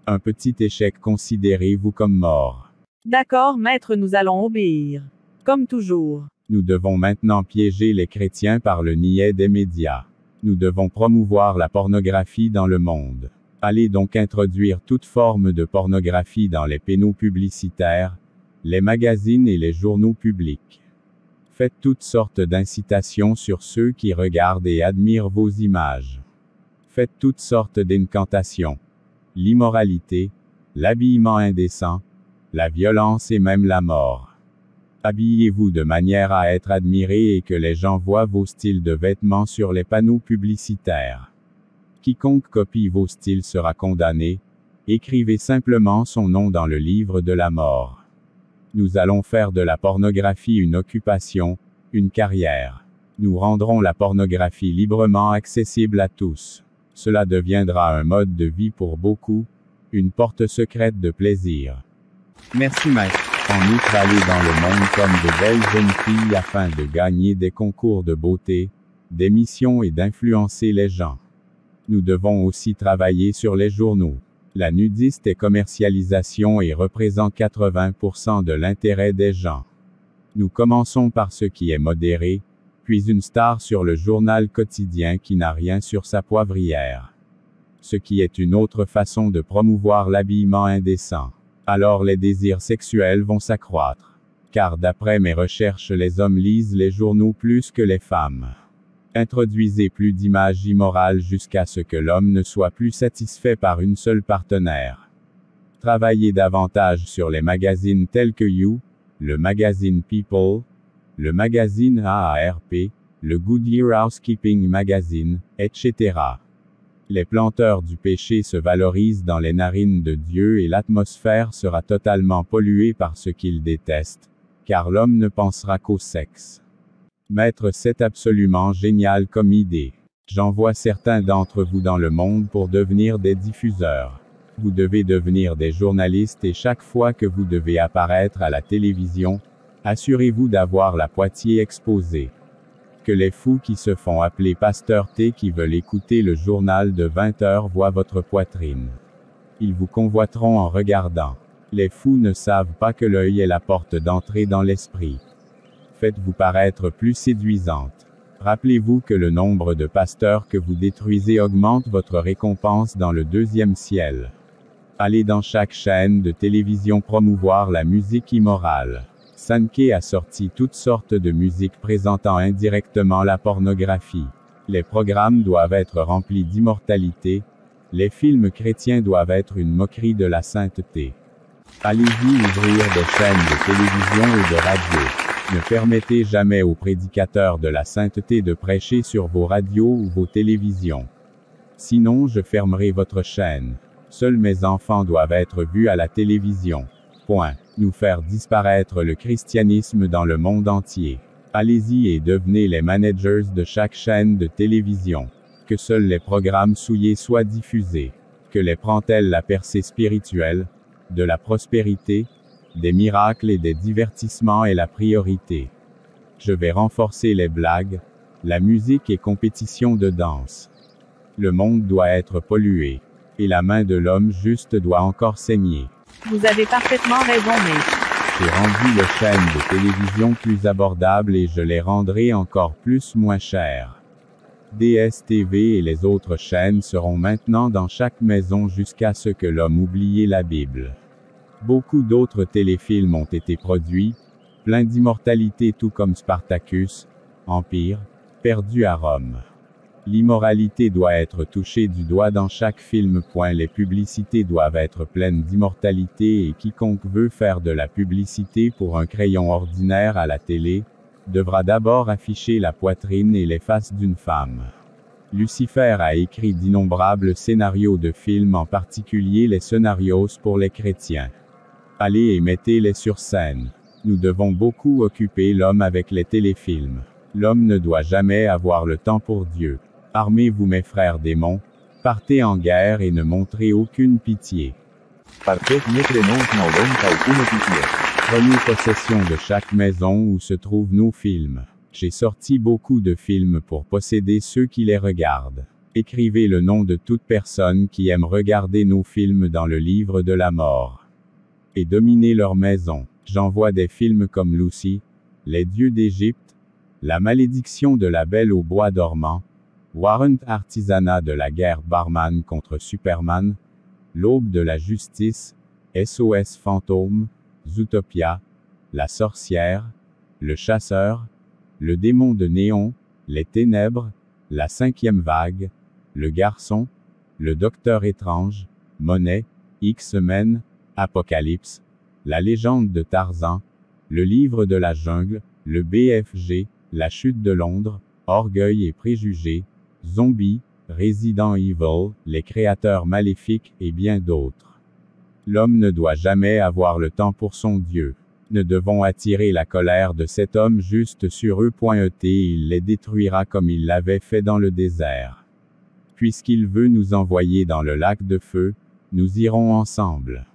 F: Un petit échec, considérez-vous comme mort.
I: D'accord, maître, nous allons obéir. Comme toujours.
F: Nous devons maintenant piéger les chrétiens par le niais des médias. Nous devons promouvoir la pornographie dans le monde. Allez donc introduire toute forme de pornographie dans les panneaux publicitaires, les magazines et les journaux publics. Faites toutes sortes d'incitations sur ceux qui regardent et admirent vos images. Faites toutes sortes d'incantations. L'immoralité, l'habillement indécent, la violence et même la mort. Habillez-vous de manière à être admiré et que les gens voient vos styles de vêtements sur les panneaux publicitaires. Quiconque copie vos styles sera condamné. Écrivez simplement son nom dans le livre de la mort. Nous allons faire de la pornographie une occupation, une carrière. Nous rendrons la pornographie librement accessible à tous. Cela deviendra un mode de vie pour beaucoup, une porte secrète de plaisir.
G: Merci, maître.
F: En outre, allez dans le monde comme de belles jeunes filles afin de gagner des concours de beauté, des missions et d'influencer les gens. Nous devons aussi travailler sur les journaux. La nudiste est commercialisation et représente 80% de l'intérêt des gens. Nous commençons par ce qui est modéré, puis une star sur le journal quotidien qui n'a rien sur sa poivrière. Ce qui est une autre façon de promouvoir l'habillement indécent. Alors les désirs sexuels vont s'accroître. Car d'après mes recherches, les hommes lisent les journaux plus que les femmes. Introduisez plus d'images immorales jusqu'à ce que l'homme ne soit plus satisfait par une seule partenaire. Travaillez davantage sur les magazines tels que You, le magazine People, le magazine AARP, le Goodyear Housekeeping Magazine, etc. Les planteurs du péché se valorisent dans les narines de Dieu et l'atmosphère sera totalement polluée par ce qu'ils détestent, car l'homme ne pensera qu'au sexe. Maître, c'est absolument génial comme idée. J'envoie certains d'entre vous dans le monde pour devenir des diffuseurs. Vous devez devenir des journalistes et chaque fois que vous devez apparaître à la télévision, assurez-vous d'avoir la poitrine exposée. Que les fous qui se font appeler Pasteur T qui veulent écouter le journal de 20 heures voient votre poitrine. Ils vous convoiteront en regardant. Les fous ne savent pas que l'œil est la porte d'entrée dans l'esprit. Faites-vous paraître plus séduisante. Rappelez-vous que le nombre de pasteurs que vous détruisez augmente votre récompense dans le deuxième ciel. Allez dans chaque chaîne de télévision promouvoir la musique immorale. Sankey a sorti toutes sortes de musiques présentant indirectement la pornographie. Les programmes doivent être remplis d'immortalité. Les films chrétiens doivent être une moquerie de la sainteté. Allez-y ouvrir des chaînes de télévision et de radio. Ne permettez jamais aux prédicateurs de la sainteté de prêcher sur vos radios ou vos télévisions. Sinon je fermerai votre chaîne. Seuls mes enfants doivent être vus à la télévision. Point. Nous faire disparaître le christianisme dans le monde entier. Allez-y et devenez les managers de chaque chaîne de télévision. Que seuls les programmes souillés soient diffusés. Que les prend-elle la percée spirituelle, de la prospérité, des miracles et des divertissements est la priorité. Je vais renforcer les blagues, la musique et compétition de danse. Le monde doit être pollué. Et la main de l'homme juste doit encore saigner.
I: Vous avez parfaitement raison, mais...
F: J'ai rendu les chaînes de télévision plus abordables et je les rendrai encore plus moins chères. DSTV et les autres chaînes seront maintenant dans chaque maison jusqu'à ce que l'homme oublie la Bible. Beaucoup d'autres téléfilms ont été produits, pleins d'immortalité tout comme Spartacus, Empire, Perdu à Rome. L'immoralité doit être touchée du doigt dans chaque film. Les publicités doivent être pleines d'immortalité et quiconque veut faire de la publicité pour un crayon ordinaire à la télé, devra d'abord afficher la poitrine et les faces d'une femme. Lucifer a écrit d'innombrables scénarios de films, en particulier les scénarios pour les chrétiens. Allez et mettez-les sur scène. Nous devons beaucoup occuper l'homme avec les téléfilms. L'homme ne doit jamais avoir le temps pour Dieu. Armez-vous mes frères démons, partez en guerre et ne montrez aucune pitié. Prenez possession de chaque maison où se trouvent nos films. J'ai sorti beaucoup de films pour posséder ceux qui les regardent. Écrivez le nom de toute personne qui aime regarder nos films dans le livre de la mort. Et dominez leur maison. J'envoie des films comme Lucy, Les dieux d'Égypte, La malédiction de la Belle au bois dormant, Warrant Artisanat de la guerre Barman contre Superman, L'aube de la justice, SOS fantôme, Zootopia, La sorcière, Le chasseur, Le démon de néon, Les ténèbres, La cinquième vague, Le garçon, Le docteur étrange, Monet, X-Men, Apocalypse, La légende de Tarzan, Le livre de la jungle, Le BFG, La chute de Londres, Orgueil et préjugés, Zombies, Resident Evil, Les créateurs maléfiques et bien d'autres. L'homme ne doit jamais avoir le temps pour son Dieu. Nous devons attirer la colère de cet homme juste sur eux. Il les détruira comme il l'avait fait dans le désert. Puisqu'il veut nous envoyer dans le lac de feu, nous irons ensemble.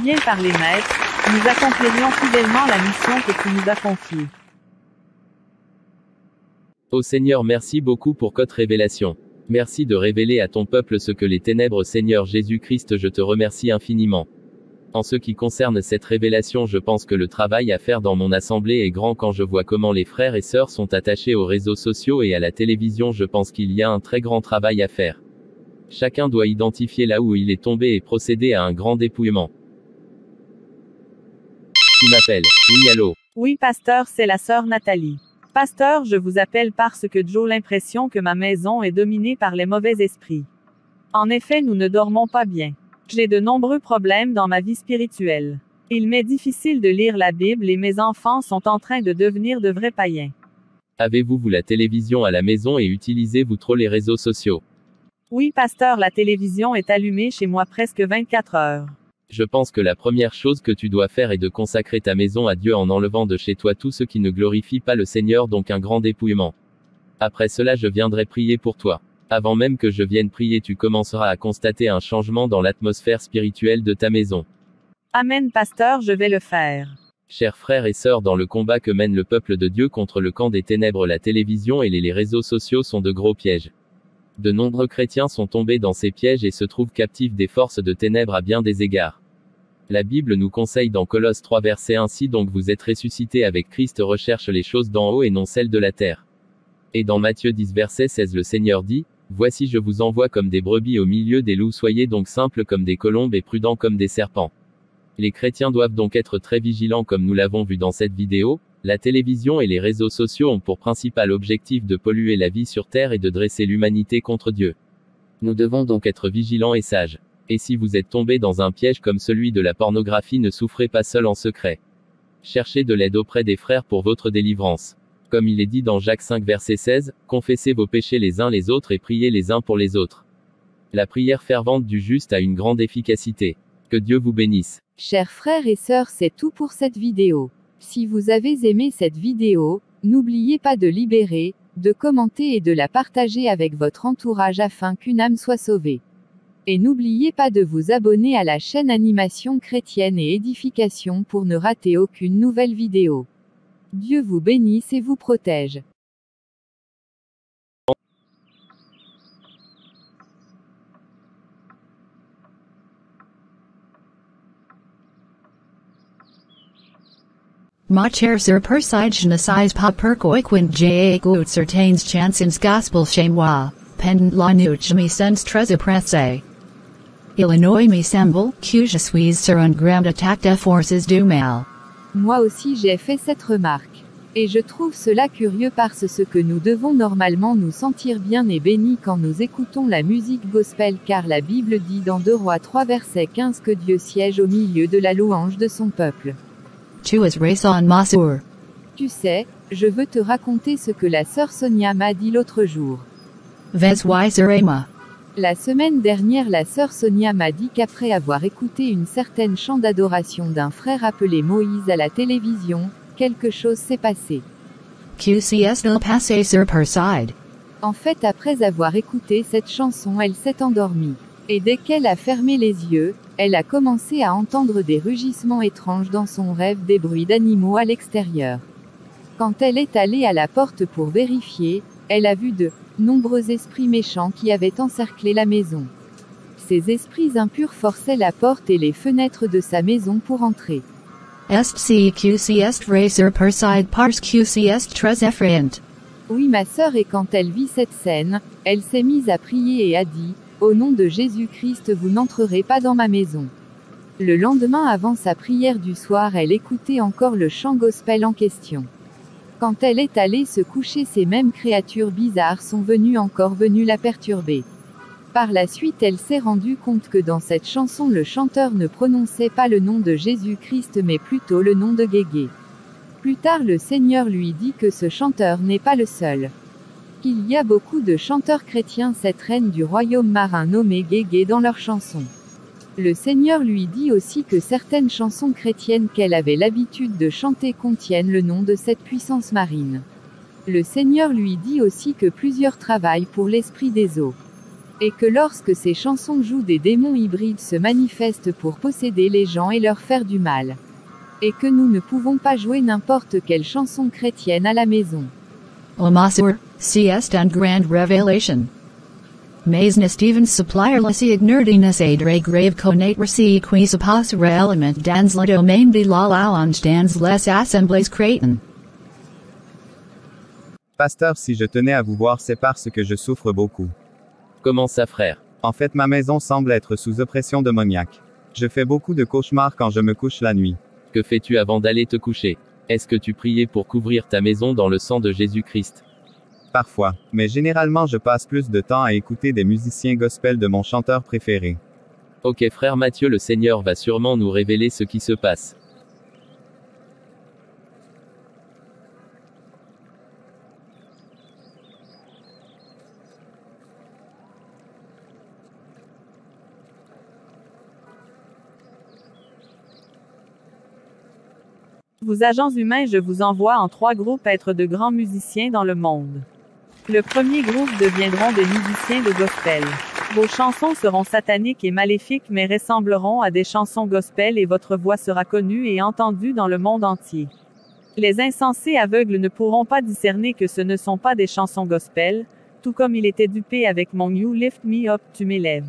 I: Bien parlé, maître, nous accomplirions fidèlement la mission que tu nous as confiée.
B: Ô Seigneur, merci beaucoup pour cette révélation. Merci de révéler à ton peuple ce que les ténèbres. Seigneur Jésus-Christ, je te remercie infiniment. En ce qui concerne cette révélation, je pense que le travail à faire dans mon assemblée est grand. Quand je vois comment les frères et sœurs sont attachés aux réseaux sociaux et à la télévision, je pense qu'il y a un très grand travail à faire. Chacun doit identifier là où il est tombé et procéder à un grand dépouillement. Qui m'appelle? Oui, allô?
I: Oui, pasteur, c'est la sœur Nathalie. Pasteur, je vous appelle parce que j'ai l'impression que ma maison est dominée par les mauvais esprits. En effet, nous ne dormons pas bien. J'ai de nombreux problèmes dans ma vie spirituelle. Il m'est difficile de lire la Bible et mes enfants sont en train de devenir de vrais païens.
B: Avez-vous la télévision à la maison et utilisez-vous trop les réseaux sociaux?
I: Oui, pasteur, la télévision est allumée chez moi presque 24 heures.
B: Je pense que la première chose que tu dois faire est de consacrer ta maison à Dieu en enlevant de chez toi tout ce qui ne glorifie pas le Seigneur, donc un grand dépouillement. Après cela, je viendrai prier pour toi. Avant même que je vienne prier, tu commenceras à constater un changement dans l'atmosphère spirituelle de ta maison.
I: Amen, pasteur, je vais le faire.
B: Chers frères et sœurs, dans le combat que mène le peuple de Dieu contre le camp des ténèbres, la télévision et les réseaux sociaux sont de gros pièges. De nombreux chrétiens sont tombés dans ces pièges et se trouvent captifs des forces de ténèbres à bien des égards. La Bible nous conseille dans Colosse 3 verset 1, si donc vous êtes ressuscités avec Christ, recherche les choses d'en haut et non celles de la terre. Et dans Matthieu 10 verset 16, le Seigneur dit, voici je vous envoie comme des brebis au milieu des loups, soyez donc simples comme des colombes et prudents comme des serpents. Les chrétiens doivent donc être très vigilants comme nous l'avons vu dans cette vidéo. La télévision et les réseaux sociaux ont pour principal objectif de polluer la vie sur terre et de dresser l'humanité contre Dieu. Nous devons donc être vigilants et sages. Et si vous êtes tombé dans un piège comme celui de la pornographie, ne souffrez pas seul en secret. Cherchez de l'aide auprès des frères pour votre délivrance. Comme il est dit dans Jacques 5 verset 16, confessez vos péchés les uns les autres et priez les uns pour les autres. La prière fervente du juste a une grande efficacité. Que Dieu vous bénisse.
E: Chers frères et sœurs, c'est tout pour cette vidéo. Si vous avez aimé cette vidéo, n'oubliez pas de libérer, de commenter et de la partager avec votre entourage afin qu'une âme soit sauvée. Et n'oubliez pas de vous abonner à la chaîne Animation Chrétienne et Édification pour ne rater aucune nouvelle vidéo. Dieu vous bénisse et vous protège.
J: Macher sur persige n'assise pas pourquoi j'écoute certaines chansons gospel chez moi, pendant la nuit je me sens très oppressé. Illinois me semble que je suis sur une grande attaque des forces du mal.
E: Moi aussi j'ai fait cette remarque. Et je trouve cela curieux parce que nous devons normalement nous sentir bien et bénis quand nous écoutons la musique gospel, car la Bible dit dans 2 Rois 3 verset 15 que Dieu siège au milieu de la louange de son peuple.
J: Tu as raison, ma sœur.
E: Tu sais, je veux te raconter ce que la sœur Sonia m'a dit l'autre jour.
J: Veswiserema.
E: La semaine dernière, la sœur Sonia m'a dit qu'après avoir écouté une certaine chant d'adoration d'un frère appelé Moïse à la télévision, quelque chose s'est passé.
J: QCS il passé sur perside.
E: En fait, après avoir écouté cette chanson, elle s'est endormie. Et dès qu'elle a fermé les yeux, elle a commencé à entendre des rugissements étranges dans son rêve, des bruits d'animaux à l'extérieur. Quand elle est allée à la porte pour vérifier, elle a vu de nombreux esprits méchants qui avaient encerclé la maison. Ces esprits impurs forçaient la porte et les fenêtres de sa maison pour entrer.
J: QCS racer perside parce QCS très effrayant.
E: Oui, ma sœur, et quand elle vit cette scène, elle s'est mise à prier et a dit, au nom de Jésus-Christ, vous n'entrerez pas dans ma maison. Le lendemain, avant sa prière du soir, elle écoutait encore le chant gospel en question. Quand elle est allée se coucher, ces mêmes créatures bizarres sont venues la perturber. Par la suite, elle s'est rendue compte que dans cette chanson, le chanteur ne prononçait pas le nom de Jésus-Christ mais plutôt le nom de Guégué. Plus tard, le Seigneur lui dit que ce chanteur n'est pas le seul. Il y a beaucoup de chanteurs chrétiens, cette reine du royaume marin nommée Guégué, dans leurs chansons. Le Seigneur lui dit aussi que certaines chansons chrétiennes qu'elle avait l'habitude de chanter contiennent le nom de cette puissance marine. Le Seigneur lui dit aussi que plusieurs travaillent pour l'esprit des eaux. Et que lorsque ces chansons jouent, des démons hybrides se manifestent pour posséder les gens et leur faire du mal. Et que nous ne pouvons pas jouer n'importe quelle chanson chrétienne à la maison.
J: O ma sœur, c'est une grande révélation. Mais ne Stevens supplier la ignordinas adre grave connaître si qui se passe réellement dans le domaine de la louange dans les assemblées chrétiennes.
G: Pasteur, si je tenais à vous voir, c'est parce que je souffre beaucoup.
B: Comment ça, frère?
G: En fait, ma maison semble être sous oppression démoniaque. Je fais beaucoup de cauchemars quand je me couche la nuit.
B: Que fais-tu avant d'aller te coucher? Est-ce que tu priais pour couvrir ta maison dans le sang de Jésus-Christ?
G: Parfois, mais généralement je passe plus de temps à écouter des musiciens gospel de mon chanteur préféré.
B: Ok frère Mathieu, le Seigneur va sûrement nous révéler ce qui se passe.
I: Vous agents humains, je vous envoie en 3 groupes être de grands musiciens dans le monde. Le premier groupe deviendront des musiciens de gospel. Vos chansons seront sataniques et maléfiques mais ressembleront à des chansons gospel et votre voix sera connue et entendue dans le monde entier. Les insensés aveugles ne pourront pas discerner que ce ne sont pas des chansons gospel, tout comme il était dupé avec mon You Lift Me Up, tu m'élèves.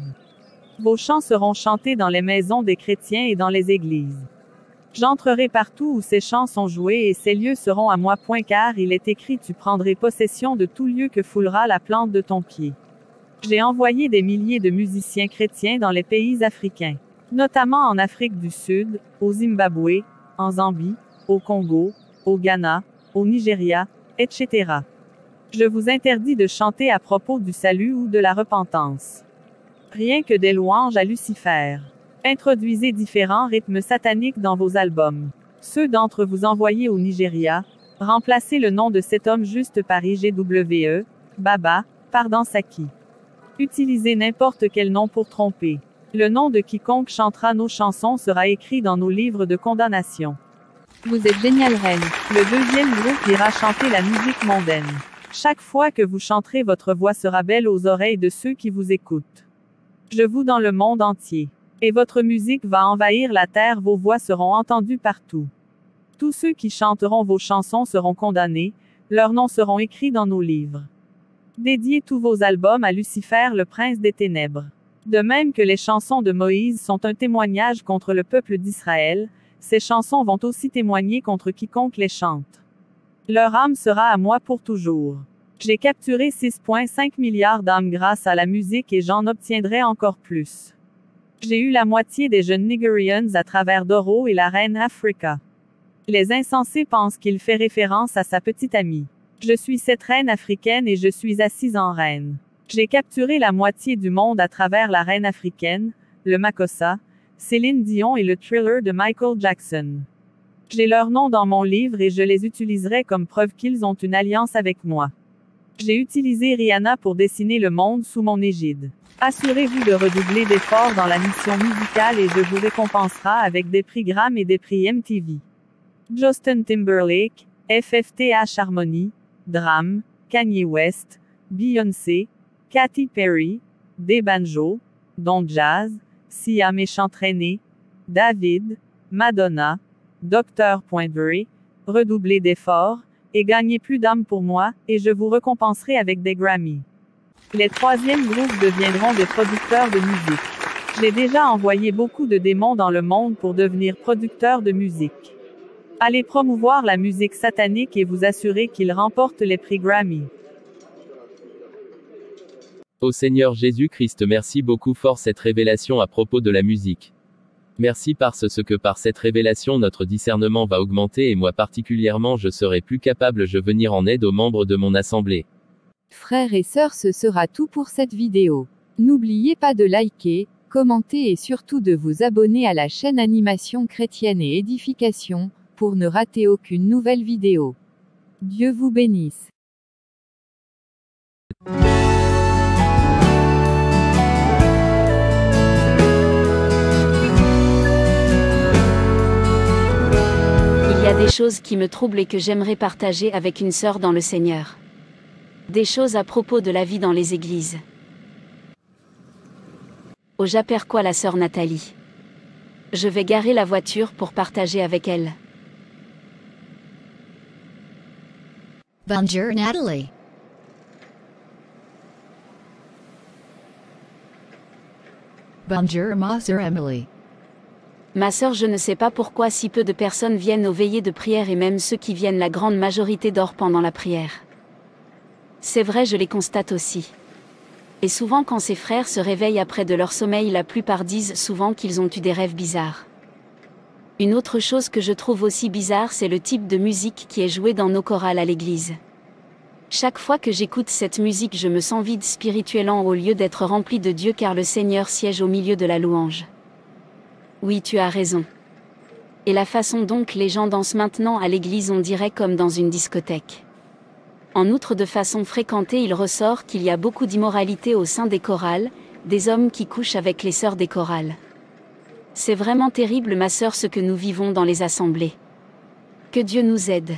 I: Vos chants seront chantés dans les maisons des chrétiens et dans les églises. J'entrerai partout où ces chants sont joués et ces lieux seront à moi. Car il est écrit tu prendrais possession de tout lieu que foulera la plante de ton pied. J'ai envoyé des milliers de musiciens chrétiens dans les pays africains, notamment en Afrique du Sud, au Zimbabwe, en Zambie, au Congo, au Ghana, au Nigeria, etc. Je vous interdis de chanter à propos du salut ou de la repentance. Rien que des louanges à Lucifer. Introduisez différents rythmes sataniques dans vos albums. Ceux d'entre vous envoyés au Nigeria, remplacez le nom de cet homme juste par IGWE, Baba, par Dansaki. Utilisez n'importe quel nom pour tromper. Le nom de quiconque chantera nos chansons sera écrit dans nos livres de condamnation.
A: Vous êtes génial, reine.
I: Le deuxième groupe ira chanter la musique mondaine. Chaque fois que vous chanterez, votre voix sera belle aux oreilles de ceux qui vous écoutent. Je vous dans le monde entier. Et votre musique va envahir la terre, vos voix seront entendues partout. Tous ceux qui chanteront vos chansons seront condamnés, leurs noms seront écrits dans nos livres. Dédiez tous vos albums à Lucifer, le prince des ténèbres. De même que les chansons de Moïse sont un témoignage contre le peuple d'Israël, ces chansons vont aussi témoigner contre quiconque les chante. Leur âme sera à moi pour toujours. J'ai capturé 6,5 milliards d'âmes grâce à la musique et j'en obtiendrai encore plus. J'ai eu la moitié des jeunes Nigerians à travers Doro et la reine Africa. Les insensés pensent qu'il fait référence à sa petite amie. Je suis cette reine africaine et je suis assise en reine. J'ai capturé la moitié du monde à travers la reine africaine, le Makossa, Céline Dion et le Thriller de Michael Jackson. J'ai leurs noms dans mon livre et je les utiliserai comme preuve qu'ils ont une alliance avec moi. J'ai utilisé Rihanna pour dessiner le monde sous mon égide. Assurez-vous de redoubler d'efforts dans la mission musicale et je vous récompensera avec des prix Grammy et des prix MTV. Justin Timberlake, FFTH Harmony, Dram, Kanye West, Beyoncé, Katy Perry, Des Banjo, Don Jazz, Sia Méchant Traîné, David, Madonna, Dr. Dre, redoublez d'efforts, et gagnez plus d'âmes pour moi, et je vous récompenserai avec des Grammy. Les troisièmes groupes deviendront des producteurs de musique. J'ai déjà envoyé beaucoup de démons dans le monde pour devenir producteurs de musique. Allez promouvoir la musique satanique et vous assurer qu'ils remportent les prix Grammy.
B: Ô Seigneur Jésus-Christ, merci beaucoup pour cette révélation à propos de la musique. Merci parce que par cette révélation notre discernement va augmenter et moi particulièrement je serai plus capable de venir en aide aux membres de mon assemblée.
E: Frères et sœurs, ce sera tout pour cette vidéo. N'oubliez pas de liker, commenter et surtout de vous abonner à la chaîne Animation Chrétienne et Édification, pour ne rater aucune nouvelle vidéo. Dieu vous bénisse.
K: Il y a des choses qui me troublent et que j'aimerais partager avec une sœur dans le Seigneur. Des choses à propos de la vie dans les églises. Au Japerquois, la sœur Nathalie. Je vais garer la voiture pour partager avec elle.
J: Bonjour Natalie. Bonjour ma sœur Emily.
K: Ma sœur, je ne sais pas pourquoi si peu de personnes viennent aux veillées de prière et même ceux qui viennent, la grande majorité dort pendant la prière. C'est vrai, je les constate aussi. Et souvent quand ces frères se réveillent après de leur sommeil, la plupart disent souvent qu'ils ont eu des rêves bizarres. Une autre chose que je trouve aussi bizarre, c'est le type de musique qui est jouée dans nos chorales à l'église. Chaque fois que j'écoute cette musique, je me sens vide spirituellement au lieu d'être rempli de Dieu, car le Seigneur siège au milieu de la louange. Oui, tu as raison. Et la façon dont les gens dansent maintenant à l'église, on dirait comme dans une discothèque. En outre, de façon fréquentée, il ressort qu'il y a beaucoup d'immoralité au sein des chorales, des hommes qui couchent avec les sœurs des chorales. C'est vraiment terrible, ma sœur, ce que nous vivons dans les assemblées. Que Dieu nous aide.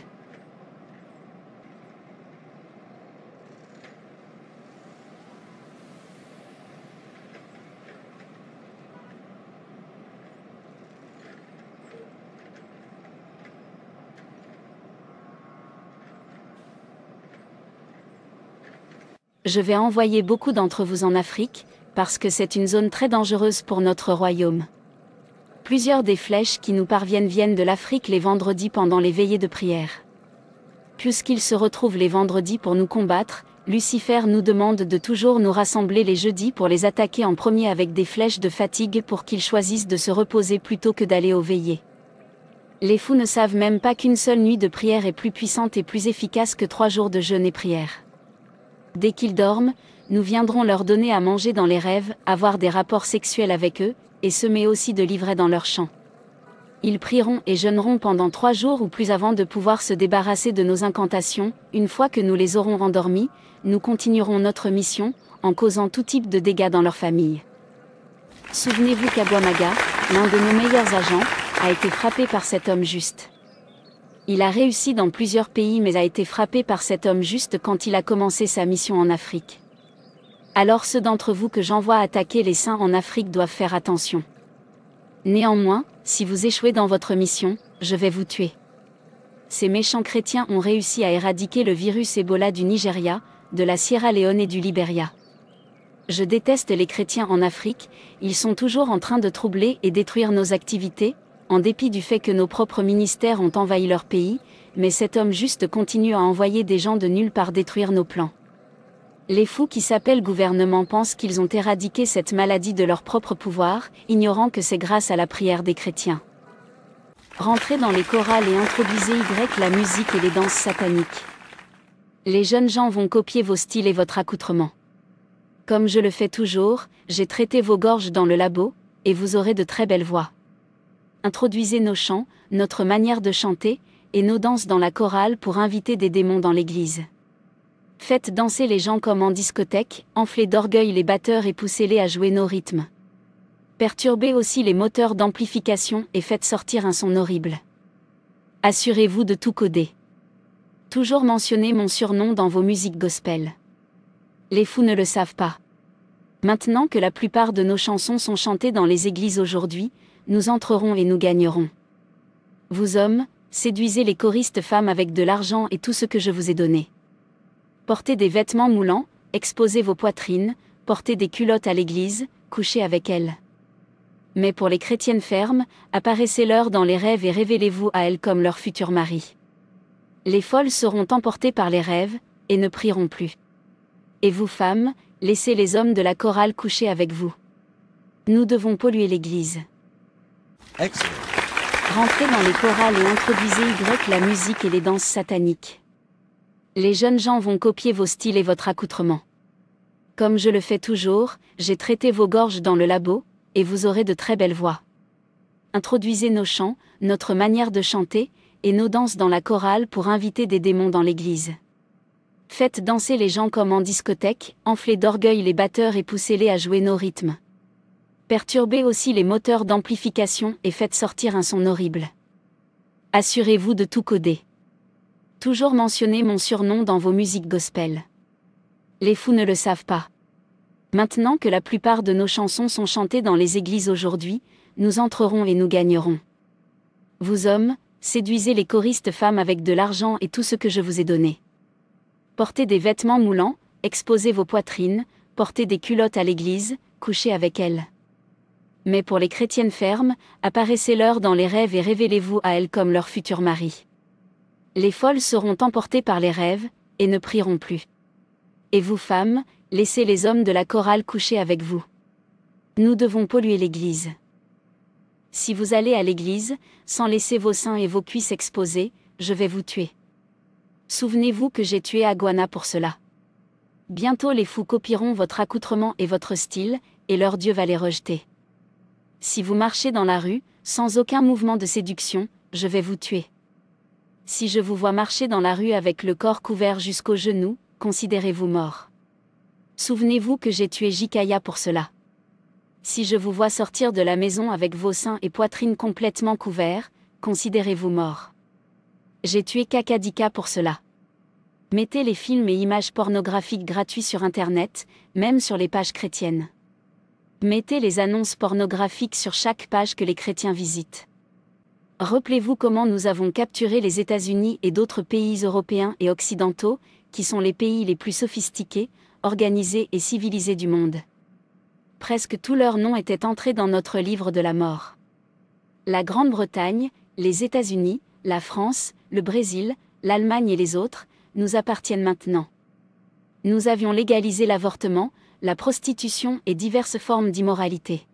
K: Je vais envoyer beaucoup d'entre vous en Afrique, parce que c'est une zone très dangereuse pour notre royaume. Plusieurs des flèches qui nous parviennent viennent de l'Afrique les vendredis pendant les veillées de prière. Puisqu'ils se retrouvent les vendredis pour nous combattre, Lucifer nous demande de toujours nous rassembler les jeudis pour les attaquer en premier avec des flèches de fatigue pour qu'ils choisissent de se reposer plutôt que d'aller aux veillées. Les fous ne savent même pas qu'une seule nuit de prière est plus puissante et plus efficace que 3 jours de jeûne et prière. Dès qu'ils dorment, nous viendrons leur donner à manger dans les rêves, avoir des rapports sexuels avec eux, et semer aussi de l'ivraie dans leurs champs. Ils prieront et jeûneront pendant 3 jours ou plus avant de pouvoir se débarrasser de nos incantations. Une fois que nous les aurons endormis, nous continuerons notre mission, en causant tout type de dégâts dans leur famille. Souvenez-vous qu'Abuamaga, l'un de nos meilleurs agents, a été frappé par cet homme juste. Il a réussi dans plusieurs pays mais a été frappé par cet homme juste quand il a commencé sa mission en Afrique. Alors ceux d'entre vous que j'envoie attaquer les saints en Afrique doivent faire attention. Néanmoins, si vous échouez dans votre mission, je vais vous tuer. Ces méchants chrétiens ont réussi à éradiquer le virus Ebola du Nigeria, de la Sierra Leone et du Libéria. Je déteste les chrétiens en Afrique, ils sont toujours en train de troubler et détruire nos activités, en dépit du fait que nos propres ministères ont envahi leur pays, mais cet homme juste continue à envoyer des gens de nulle part détruire nos plans. Les fous qui s'appellent gouvernement pensent qu'ils ont éradiqué cette maladie de leur propre pouvoir, ignorant que c'est grâce à la prière des chrétiens. Rentrez dans les chorales et introduisez la musique et les danses sataniques. Les jeunes gens vont copier vos styles et votre accoutrement. Comme je le fais toujours, j'ai traité vos gorges dans le labo, et vous aurez de très belles voix. Introduisez nos chants, notre manière de chanter, et nos danses dans la chorale pour inviter des démons dans l'église. Faites danser les gens comme en discothèque, enflez d'orgueil les batteurs et poussez-les à jouer nos rythmes. Perturbez aussi les moteurs d'amplification et faites sortir un son horrible. Assurez-vous de tout coder. Toujours mentionnez mon surnom dans vos musiques gospel. Les fous ne le savent pas. Maintenant que la plupart de nos chansons sont chantées dans les églises aujourd'hui, nous entrerons et nous gagnerons. Vous hommes, séduisez les choristes femmes avec de l'argent et tout ce que je vous ai donné. Portez des vêtements moulants, exposez vos poitrines, portez des culottes à l'église, couchez avec elles. Mais pour les chrétiennes fermes, apparaissez-leur dans les rêves et révélez-vous à elles comme leur futur mari. Les folles seront emportées par les rêves, et ne prieront plus. Et vous femmes, laissez les hommes de la chorale coucher avec vous. Nous devons polluer l'église.
L: Excellent.
K: Rentrez dans les chorales et introduisez la musique et les danses sataniques. Les jeunes gens vont copier vos styles et votre accoutrement. Comme je le fais toujours, j'ai traité vos gorges dans le labo, et vous aurez de très belles voix. Introduisez nos chants, notre manière de chanter, et nos danses dans la chorale pour inviter des démons dans l'église. Faites danser les gens comme en discothèque, enflez d'orgueil les batteurs et poussez-les à jouer nos rythmes. Perturbez aussi les moteurs d'amplification et faites sortir un son horrible. Assurez-vous de tout coder. Toujours mentionnez mon surnom dans vos musiques gospel. Les fous ne le savent pas. Maintenant que la plupart de nos chansons sont chantées dans les églises aujourd'hui, nous entrerons et nous gagnerons. Vous hommes, séduisez les choristes femmes avec de l'argent et tout ce que je vous ai donné. Portez des vêtements moulants, exposez vos poitrines, portez des culottes à l'église, couchez avec elles. Mais pour les chrétiennes fermes, apparaissez-leur dans les rêves et révélez-vous à elles comme leur futur mari. Les folles seront emportées par les rêves, et ne prieront plus. Et vous femmes, laissez les hommes de la chorale coucher avec vous. Nous devons polluer l'église. Si vous allez à l'église, sans laisser vos seins et vos cuisses exposés, je vais vous tuer. Souvenez-vous que j'ai tué Aguana pour cela. Bientôt les fous copieront votre accoutrement et votre style, et leur Dieu va les rejeter. Si vous marchez dans la rue, sans aucun mouvement de séduction, je vais vous tuer. Si je vous vois marcher dans la rue avec le corps couvert jusqu'aux genoux, considérez-vous mort. Souvenez-vous que j'ai tué Jikaya pour cela. Si je vous vois sortir de la maison avec vos seins et poitrine complètement couverts, considérez-vous mort. J'ai tué Kakadika pour cela. Mettez les films et images pornographiques gratuits sur Internet, même sur les pages chrétiennes. Mettez les annonces pornographiques sur chaque page que les chrétiens visitent. Rappelez-vous comment nous avons capturé les États-Unis et d'autres pays européens et occidentaux, qui sont les pays les plus sophistiqués, organisés et civilisés du monde. Presque tous leurs noms étaient entrés dans notre livre de la mort. La Grande-Bretagne, les États-Unis, la France, le Brésil, l'Allemagne et les autres, nous appartiennent maintenant. Nous avions légalisé l'avortement, la prostitution et diverses formes d'immoralité.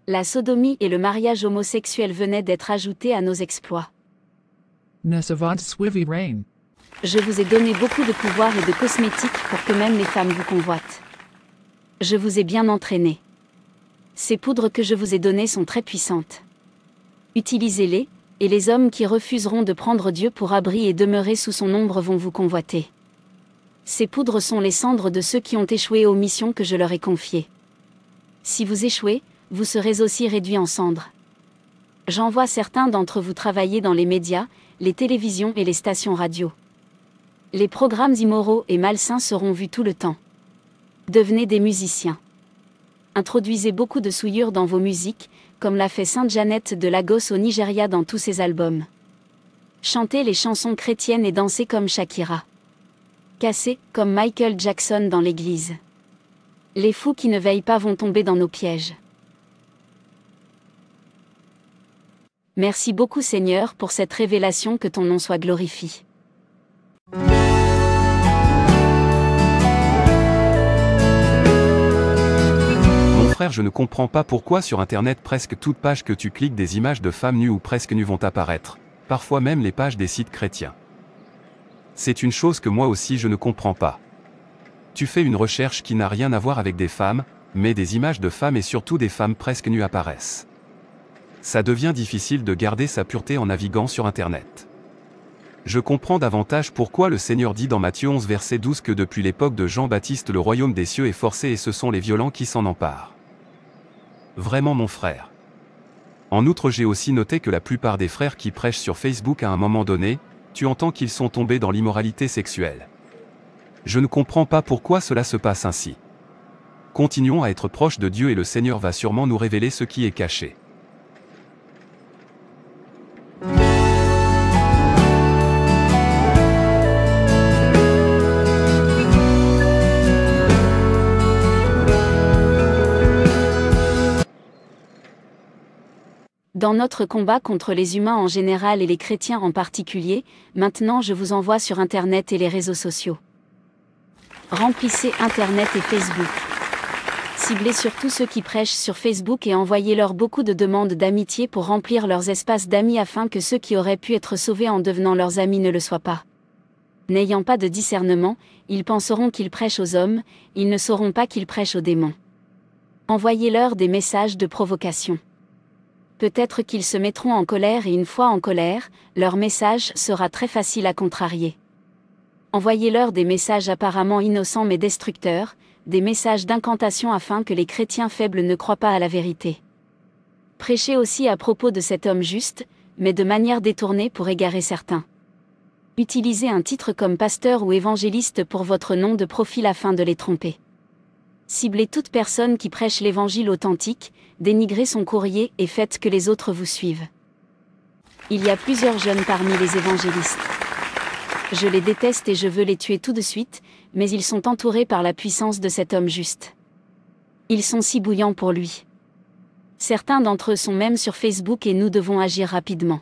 K: La sodomie et le mariage homosexuel venaient d'être ajoutés à nos exploits. Je vous ai donné beaucoup de pouvoir et de cosmétiques pour que même les femmes vous convoitent. Je vous ai bien entraîné. Ces poudres que je vous ai données sont très puissantes. Utilisez-les, et les hommes qui refuseront de prendre Dieu pour abri et demeurer sous son ombre vont vous convoiter. Ces poudres sont les cendres de ceux qui ont échoué aux missions que je leur ai confiées. Si vous échouez, vous serez aussi réduits en cendres. J'en vois certains d'entre vous travailler dans les médias, les télévisions et les stations radio. Les programmes immoraux et malsains seront vus tout le temps. Devenez des musiciens. Introduisez beaucoup de souillure dans vos musiques, comme l'a fait Sainte Jeannette de Lagos au Nigeria dans tous ses albums. Chantez les chansons chrétiennes et dansez comme Shakira. Cassez, comme Michael Jackson dans l'église. Les fous qui ne veillent pas vont tomber dans nos pièges. Merci beaucoup Seigneur pour cette révélation, que ton nom soit glorifié.
M: Frère, je ne comprends pas pourquoi sur internet presque toute page que tu cliques des images de femmes nues ou presque nues vont apparaître, parfois même les pages des sites chrétiens. C'est une chose que moi aussi je ne comprends pas. Tu fais une recherche qui n'a rien à voir avec des femmes, mais des images de femmes et surtout des femmes presque nues apparaissent. Ça devient difficile de garder sa pureté en naviguant sur internet. Je comprends davantage pourquoi le Seigneur dit dans Matthieu 11 verset 12 que depuis l'époque de Jean-Baptiste le royaume des cieux est forcé et ce sont les violents qui s'en emparent. Vraiment mon frère. En outre, j'ai aussi noté que la plupart des frères qui prêchent sur Facebook à un moment donné, tu entends qu'ils sont tombés dans l'immoralité sexuelle. Je ne comprends pas pourquoi cela se passe ainsi. Continuons à être proches de Dieu et le Seigneur va sûrement nous révéler ce qui est caché.
K: Dans notre combat contre les humains en général et les chrétiens en particulier, maintenant je vous envoie sur Internet et les réseaux sociaux. Remplissez Internet et Facebook. Ciblez surtout ceux qui prêchent sur Facebook et envoyez-leur beaucoup de demandes d'amitié pour remplir leurs espaces d'amis afin que ceux qui auraient pu être sauvés en devenant leurs amis ne le soient pas. N'ayant pas de discernement, ils penseront qu'ils prêchent aux hommes, ils ne sauront pas qu'ils prêchent aux démons. Envoyez-leur des messages de provocation. Peut-être qu'ils se mettront en colère et une fois en colère, leur message sera très facile à contrarier. Envoyez-leur des messages apparemment innocents mais destructeurs, des messages d'incantation afin que les chrétiens faibles ne croient pas à la vérité. Prêchez aussi à propos de cet homme juste, mais de manière détournée pour égarer certains. Utilisez un titre comme pasteur ou évangéliste pour votre nom de profil afin de les tromper. Ciblez toute personne qui prêche l'évangile authentique, dénigrez son courrier et faites que les autres vous suivent. Il y a plusieurs jeunes parmi les évangélistes. Je les déteste et je veux les tuer tout de suite, mais ils sont entourés par la puissance de cet homme juste. Ils sont si bouillants pour lui. Certains d'entre eux sont même sur Facebook et nous devons agir rapidement.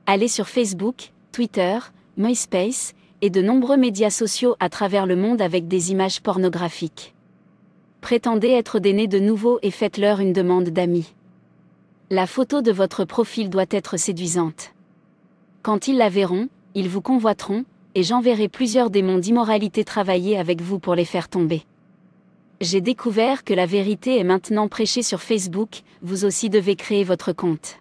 K: Allez sur Facebook, Twitter, MySpace, et de nombreux médias sociaux à travers le monde avec des images pornographiques. Prétendez être des nés de nouveau et faites-leur une demande d'amis. La photo de votre profil doit être séduisante. Quand ils la verront, ils vous convoiteront, et j'enverrai plusieurs démons d'immoralité travailler avec vous pour les faire tomber. J'ai découvert que la vérité est maintenant prêchée sur Facebook, vous aussi devez créer votre compte.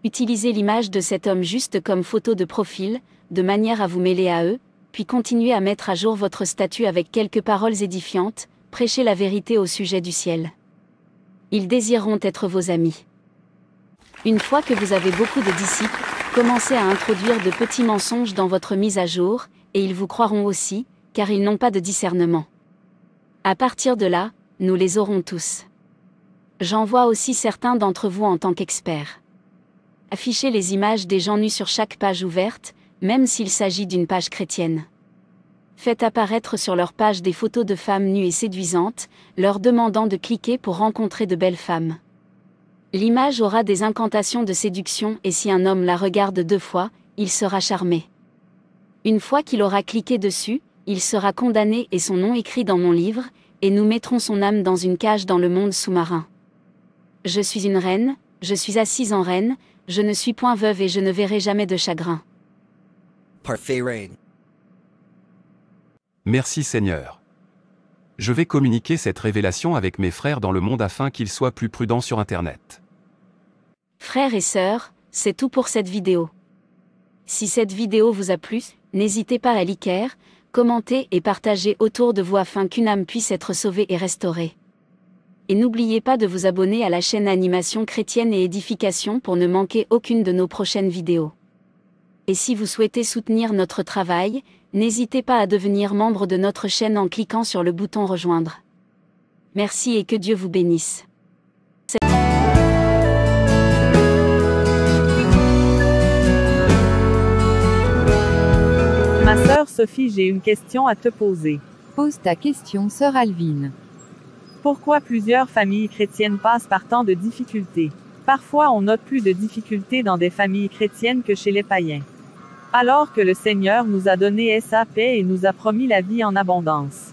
K: Utilisez l'image de cet homme juste comme photo de profil, de manière à vous mêler à eux, puis continuez à mettre à jour votre statut avec quelques paroles édifiantes, prêchez la vérité au sujet du ciel. Ils désireront être vos amis. Une fois que vous avez beaucoup de disciples, commencez à introduire de petits mensonges dans votre mise à jour, et ils vous croiront aussi, car ils n'ont pas de discernement. À partir de là, nous les aurons tous. J'envoie aussi certains d'entre vous en tant qu'experts. Affichez les images des gens nus sur chaque page ouverte, même s'il s'agit d'une page chrétienne. Faites apparaître sur leur page des photos de femmes nues et séduisantes, leur demandant de cliquer pour rencontrer de belles femmes. L'image aura des incantations de séduction et si un homme la regarde 2 fois, il sera charmé. Une fois qu'il aura cliqué dessus, il sera condamné et son nom écrit dans mon livre, et nous mettrons son âme dans une cage dans le monde sous-marin. Je suis une reine, je suis assise en reine, je ne suis point veuve et je ne verrai jamais de chagrin.
L: Parfait reign.
M: Merci Seigneur. Je vais communiquer cette révélation avec mes frères dans le monde afin qu'ils soient plus prudents sur Internet.
K: Frères et sœurs, c'est tout pour cette vidéo. Si cette vidéo vous a plu, n'hésitez pas à liker, commenter et partager autour de vous afin qu'une âme puisse être sauvée et restaurée. Et n'oubliez pas de vous abonner à la chaîne Animation Chrétienne et Édification pour ne manquer aucune de nos prochaines vidéos. Et si vous souhaitez soutenir notre travail, n'hésitez pas à devenir membre de notre chaîne en cliquant sur le bouton Rejoindre. Merci et que Dieu vous bénisse.
I: Ma sœur Sophie, j'ai une question à te poser.
E: Pose ta question, sœur Alvine.
I: Pourquoi plusieurs familles chrétiennes passent par tant de difficultés? Parfois on note plus de difficultés dans des familles chrétiennes que chez les païens. Alors que le Seigneur nous a donné sa paix et nous a promis la vie en abondance.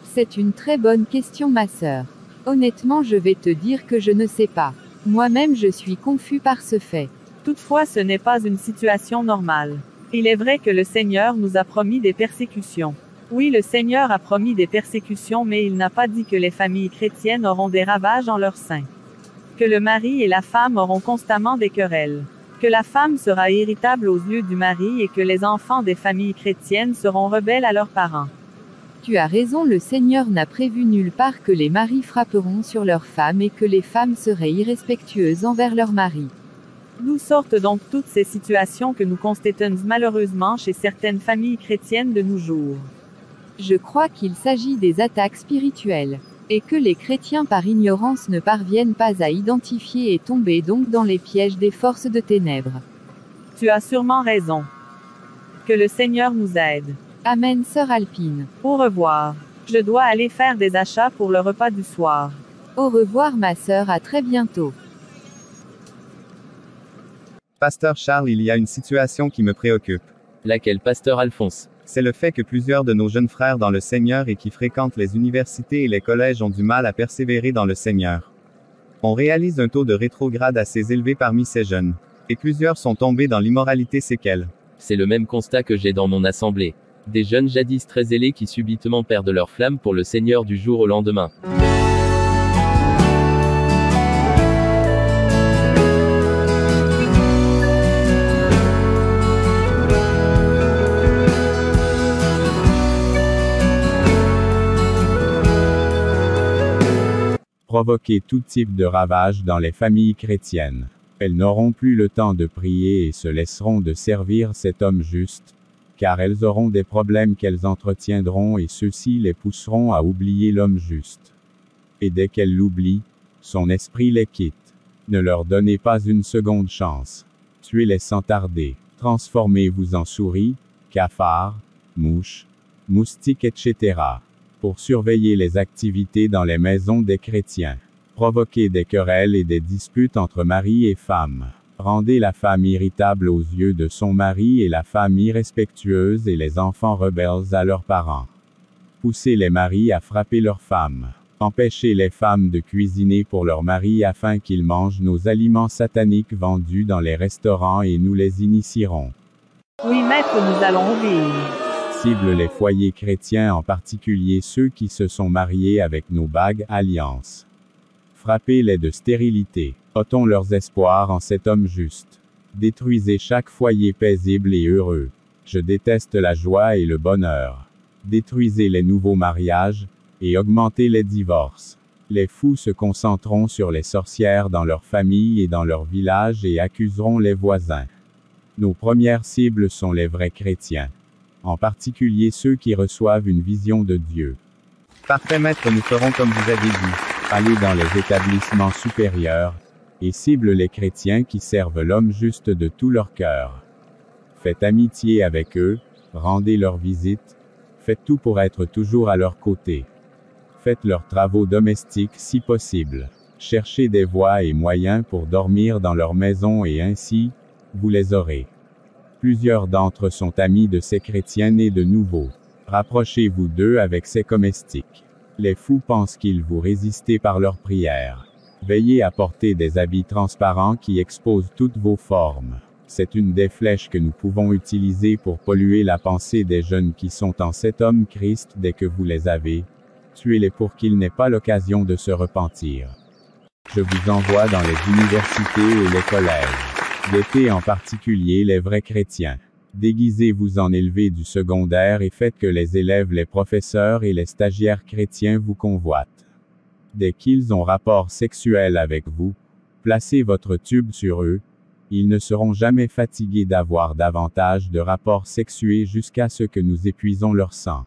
E: C'est une très bonne question ma sœur. Honnêtement je vais te dire que je ne sais pas. Moi-même je suis confus par ce fait.
I: Toutefois ce n'est pas une situation normale. Il est vrai que le Seigneur nous a promis des persécutions. Oui, le Seigneur a promis des persécutions, mais il n'a pas dit que les familles chrétiennes auront des ravages en leur sein. Que le mari et la femme auront constamment des querelles. Que la femme sera irritable aux yeux du mari et que les enfants des familles chrétiennes seront rebelles à leurs parents.
E: Tu as raison, le Seigneur n'a prévu nulle part que les maris frapperont sur leurs femmes et que les femmes seraient irrespectueuses envers leurs maris.
I: D'où sortent donc toutes ces situations que nous constatons malheureusement chez certaines familles chrétiennes de nos jours?
E: Je crois qu'il s'agit des attaques spirituelles. Et que les chrétiens par ignorance ne parviennent pas à identifier et tomber donc dans les pièges des forces de ténèbres.
I: Tu as sûrement raison. Que le Seigneur nous aide.
E: Amen, sœur Alpine.
I: Au revoir. Je dois aller faire des achats pour le repas du soir.
E: Au revoir ma sœur, à très bientôt.
G: Pasteur Charles, il y a une situation qui me préoccupe.
B: Laquelle, pasteur Alphonse?
G: C'est le fait que plusieurs de nos jeunes frères dans le Seigneur et qui fréquentent les universités et les collèges ont du mal à persévérer dans le Seigneur. On réalise un taux de rétrograde assez élevé parmi ces jeunes. Et plusieurs sont tombés dans l'immoralité séquelle.
B: C'est le même constat que j'ai dans mon assemblée. Des jeunes jadis très zélés qui subitement perdent leur flamme pour le Seigneur du jour au lendemain.
F: Provoquer tout type de ravage dans les familles chrétiennes. Elles n'auront plus le temps de prier et se laisseront de servir cet homme juste, car elles auront des problèmes qu'elles entretiendront et ceux-ci les pousseront à oublier l'homme juste. Et dès qu'elles l'oublient, son esprit les quitte. Ne leur donnez pas une seconde chance. Tuez-les sans tarder. Transformez-vous en souris, cafards, mouches, moustiques, etc. pour surveiller les activités dans les maisons des chrétiens. Provoquez des querelles et des disputes entre mari et femme. Rendez la femme irritable aux yeux de son mari et la femme irrespectueuse et les enfants rebelles à leurs parents. Poussez les maris à frapper leurs femmes. Empêchez les femmes de cuisiner pour leurs maris afin qu'ils mangent nos aliments sataniques vendus dans les restaurants et nous les initierons.
I: Oui, maître, nous allons obéir.
F: Cible les foyers chrétiens, en particulier ceux qui se sont mariés avec nos bagues alliances. Frappez-les de stérilité. Ôtons leurs espoirs en cet homme juste. Détruisez chaque foyer paisible et heureux. Je déteste la joie et le bonheur. Détruisez les nouveaux mariages, et augmentez les divorces. Les fous se concentreront sur les sorcières dans leur famille et dans leur village et accuseront les voisins. Nos premières cibles sont les vrais chrétiens. En particulier ceux qui reçoivent une vision de Dieu.
G: Parfait, maître, nous ferons comme vous avez dit.
F: Allez dans les établissements supérieurs, et cible les chrétiens qui servent l'homme juste de tout leur cœur. Faites amitié avec eux, rendez leur visite, faites tout pour être toujours à leur côté. Faites leurs travaux domestiques si possible. Cherchez des voies et moyens pour dormir dans leur maison et ainsi, vous les aurez. Plusieurs d'entre eux sont amis de ces chrétiens nés de nouveau. Rapprochez-vous d'eux avec ces comestiques. Les fous pensent qu'ils vous résistent par leurs prières. Veillez à porter des habits transparents qui exposent toutes vos formes. C'est une des flèches que nous pouvons utiliser pour polluer la pensée des jeunes qui sont en cet homme Christ dès que vous les avez. Tuez-les pour qu'ils n'aient pas l'occasion de se repentir. Je vous envoie dans les universités et les collèges. Guettez en particulier les vrais chrétiens. Déguisez-vous en élevés du secondaire et faites que les élèves, les professeurs et les stagiaires chrétiens vous convoitent. Dès qu'ils ont rapport sexuel avec vous, placez votre tube sur eux. Ils ne seront jamais fatigués d'avoir davantage de rapports sexués jusqu'à ce que nous épuisons leur sang.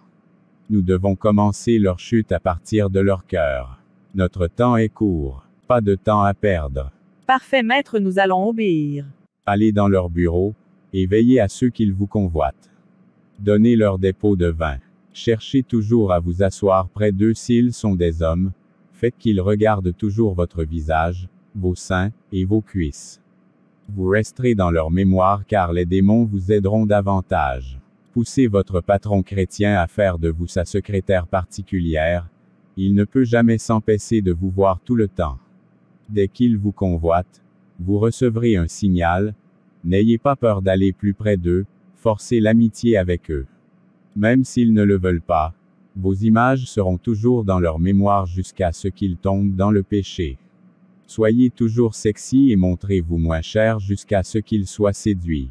F: Nous devons commencer leur chute à partir de leur cœur. Notre temps est court. Pas de temps à perdre.
I: Parfait, maître, nous allons obéir.
F: Allez dans leur bureau, et veillez à ceux qu'ils vous convoitent. Donnez-leur des pots de vin. Cherchez toujours à vous asseoir près d'eux s'ils sont des hommes. Faites qu'ils regardent toujours votre visage, vos seins, et vos cuisses. Vous resterez dans leur mémoire car les démons vous aideront davantage. Poussez votre patron chrétien à faire de vous sa secrétaire particulière. Il ne peut jamais s'empêcher de vous voir tout le temps. Dès qu'il vous convoite, vous recevrez un signal. N'ayez pas peur d'aller plus près d'eux, forcez l'amitié avec eux. Même s'ils ne le veulent pas, vos images seront toujours dans leur mémoire jusqu'à ce qu'ils tombent dans le péché. Soyez toujours sexy et montrez-vous moins cher jusqu'à ce qu'ils soient séduits.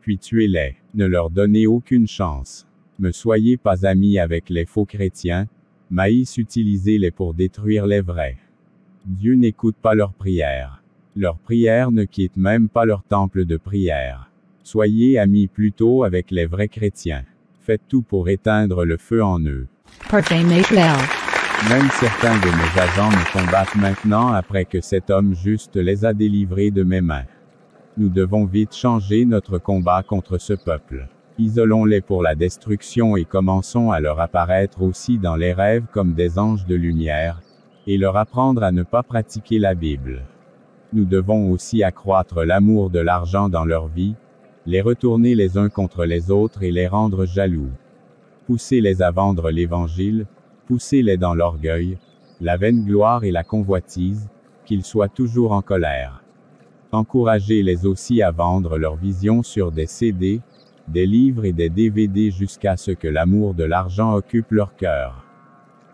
F: Puis tuez-les, ne leur donnez aucune chance. Ne soyez pas amis avec les faux chrétiens, maïs utilisez-les pour détruire les vrais. Dieu n'écoute pas leurs prières. Leurs prières ne quittent même pas leur temple de prière. Soyez amis plutôt avec les vrais chrétiens. Faites tout pour éteindre le feu en eux.
J: Parfait, maître.
F: Même certains de mes agents me combattent maintenant après que cet homme juste les a délivrés de mes mains. Nous devons vite changer notre combat contre ce peuple. Isolons-les pour la destruction et commençons à leur apparaître aussi dans les rêves comme des anges de lumière, et leur apprendre à ne pas pratiquer la Bible. Nous devons aussi accroître l'amour de l'argent dans leur vie, les retourner les uns contre les autres et les rendre jaloux. Poussez-les à vendre l'Évangile, poussez-les dans l'orgueil, la vaine gloire et la convoitise, qu'ils soient toujours en colère. Encouragez-les aussi à vendre leurs visions sur des CD, des livres et des DVD jusqu'à ce que l'amour de l'argent occupe leur cœur.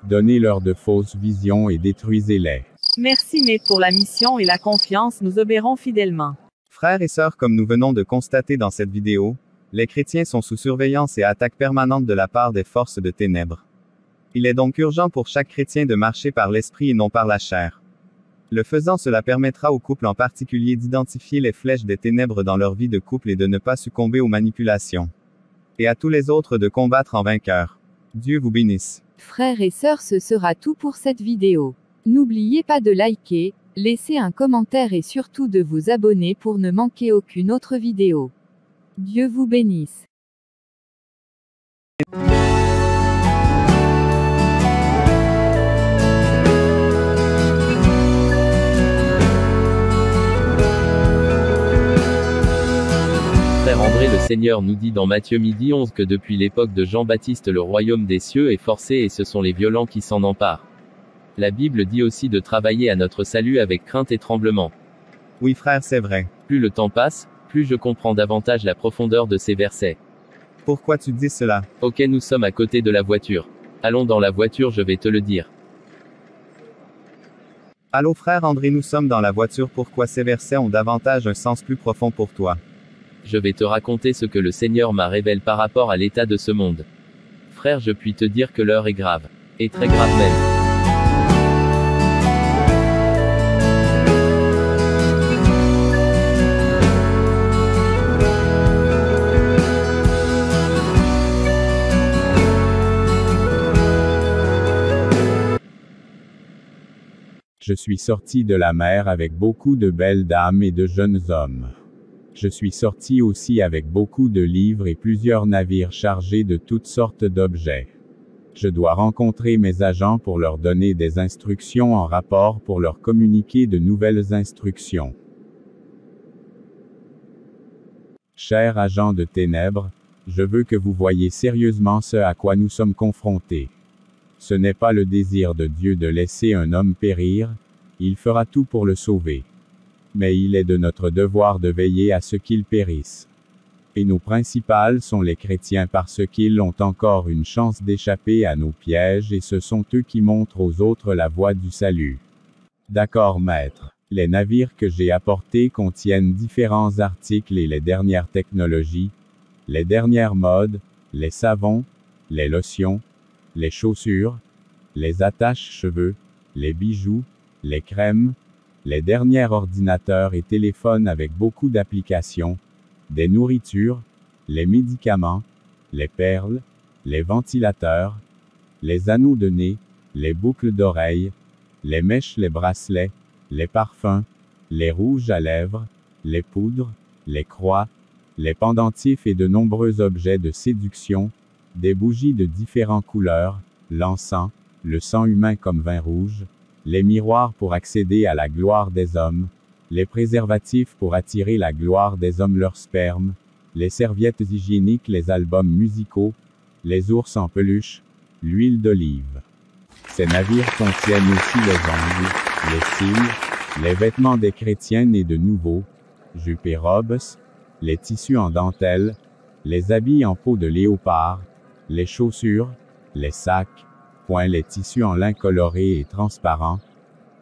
F: Donnez-leur de fausses visions et détruisez-les.
I: Merci, maître, pour la mission et la confiance, nous obéirons fidèlement.
G: Frères et sœurs, comme nous venons de constater dans cette vidéo, les chrétiens sont sous surveillance et attaque permanente de la part des forces de ténèbres. Il est donc urgent pour chaque chrétien de marcher par l'esprit et non par la chair. Le faisant, cela permettra aux couples en particulier d'identifier les flèches des ténèbres dans leur vie de couple et de ne pas succomber aux manipulations. Et à tous les autres de combattre en vainqueur. Dieu vous bénisse.
E: Frères et sœurs, ce sera tout pour cette vidéo. N'oubliez pas de liker, laisser un commentaire et surtout de vous abonner pour ne manquer aucune autre vidéo. Dieu vous bénisse.
B: Frère André, le Seigneur nous dit dans Matthieu 11 que depuis l'époque de Jean-Baptiste le royaume des cieux est forcé et ce sont les violents qui s'en emparent. La Bible dit aussi de travailler à notre salut avec crainte et tremblement.
G: Oui frère, c'est vrai.
B: Plus le temps passe, plus je comprends davantage la profondeur de ces versets.
G: Pourquoi tu dis cela?
B: Ok, nous sommes à côté de la voiture. Allons dans la voiture, je vais te le dire.
G: Allô frère André, nous sommes dans la voiture, pourquoi ces versets ont davantage un sens plus profond pour toi?
B: Je vais te raconter ce que le Seigneur m'a révélé par rapport à l'état de ce monde. Frère, je puis te dire que l'heure est grave. Et très grave même.
F: Je suis sorti de la mer avec beaucoup de belles dames et de jeunes hommes. Je suis sorti aussi avec beaucoup de livres et plusieurs navires chargés de toutes sortes d'objets. Je dois rencontrer mes agents pour leur donner des instructions en rapport pour leur communiquer de nouvelles instructions. Chers agents de ténèbres, je veux que vous voyiez sérieusement ce à quoi nous sommes confrontés. Ce n'est pas le désir de Dieu de laisser un homme périr, il fera tout pour le sauver. Mais il est de notre devoir de veiller à ce qu'il périsse. Et nos principales sont les chrétiens parce qu'ils ont encore une chance d'échapper à nos pièges et ce sont eux qui montrent aux autres la voie du salut. D'accord maître. Les navires que j'ai apportés contiennent différents articles et les dernières technologies, les dernières modes, les savons, les lotions, les chaussures, les attaches-cheveux, les bijoux, les crèmes, les derniers ordinateurs et téléphones avec beaucoup d'applications, des nourritures, les médicaments, les perles, les ventilateurs, les anneaux de nez, les boucles d'oreilles, les mèches, les bracelets, les parfums, les rouges à lèvres, les poudres, les croix, les pendentifs et de nombreux objets de séduction, des bougies de différentes couleurs, l'encens, le sang humain comme vin rouge, les miroirs pour accéder à la gloire des hommes, les préservatifs pour attirer la gloire des hommes leur sperme, les serviettes hygiéniques, les albums musicaux, les ours en peluche, l'huile d'olive. Ces navires contiennent aussi les ongles, les cils, les vêtements des chrétiens nés de nouveau, jupes et robes, les tissus en dentelle, les habits en peau de léopard, les chaussures, les sacs, les tissus en lin coloré et transparent,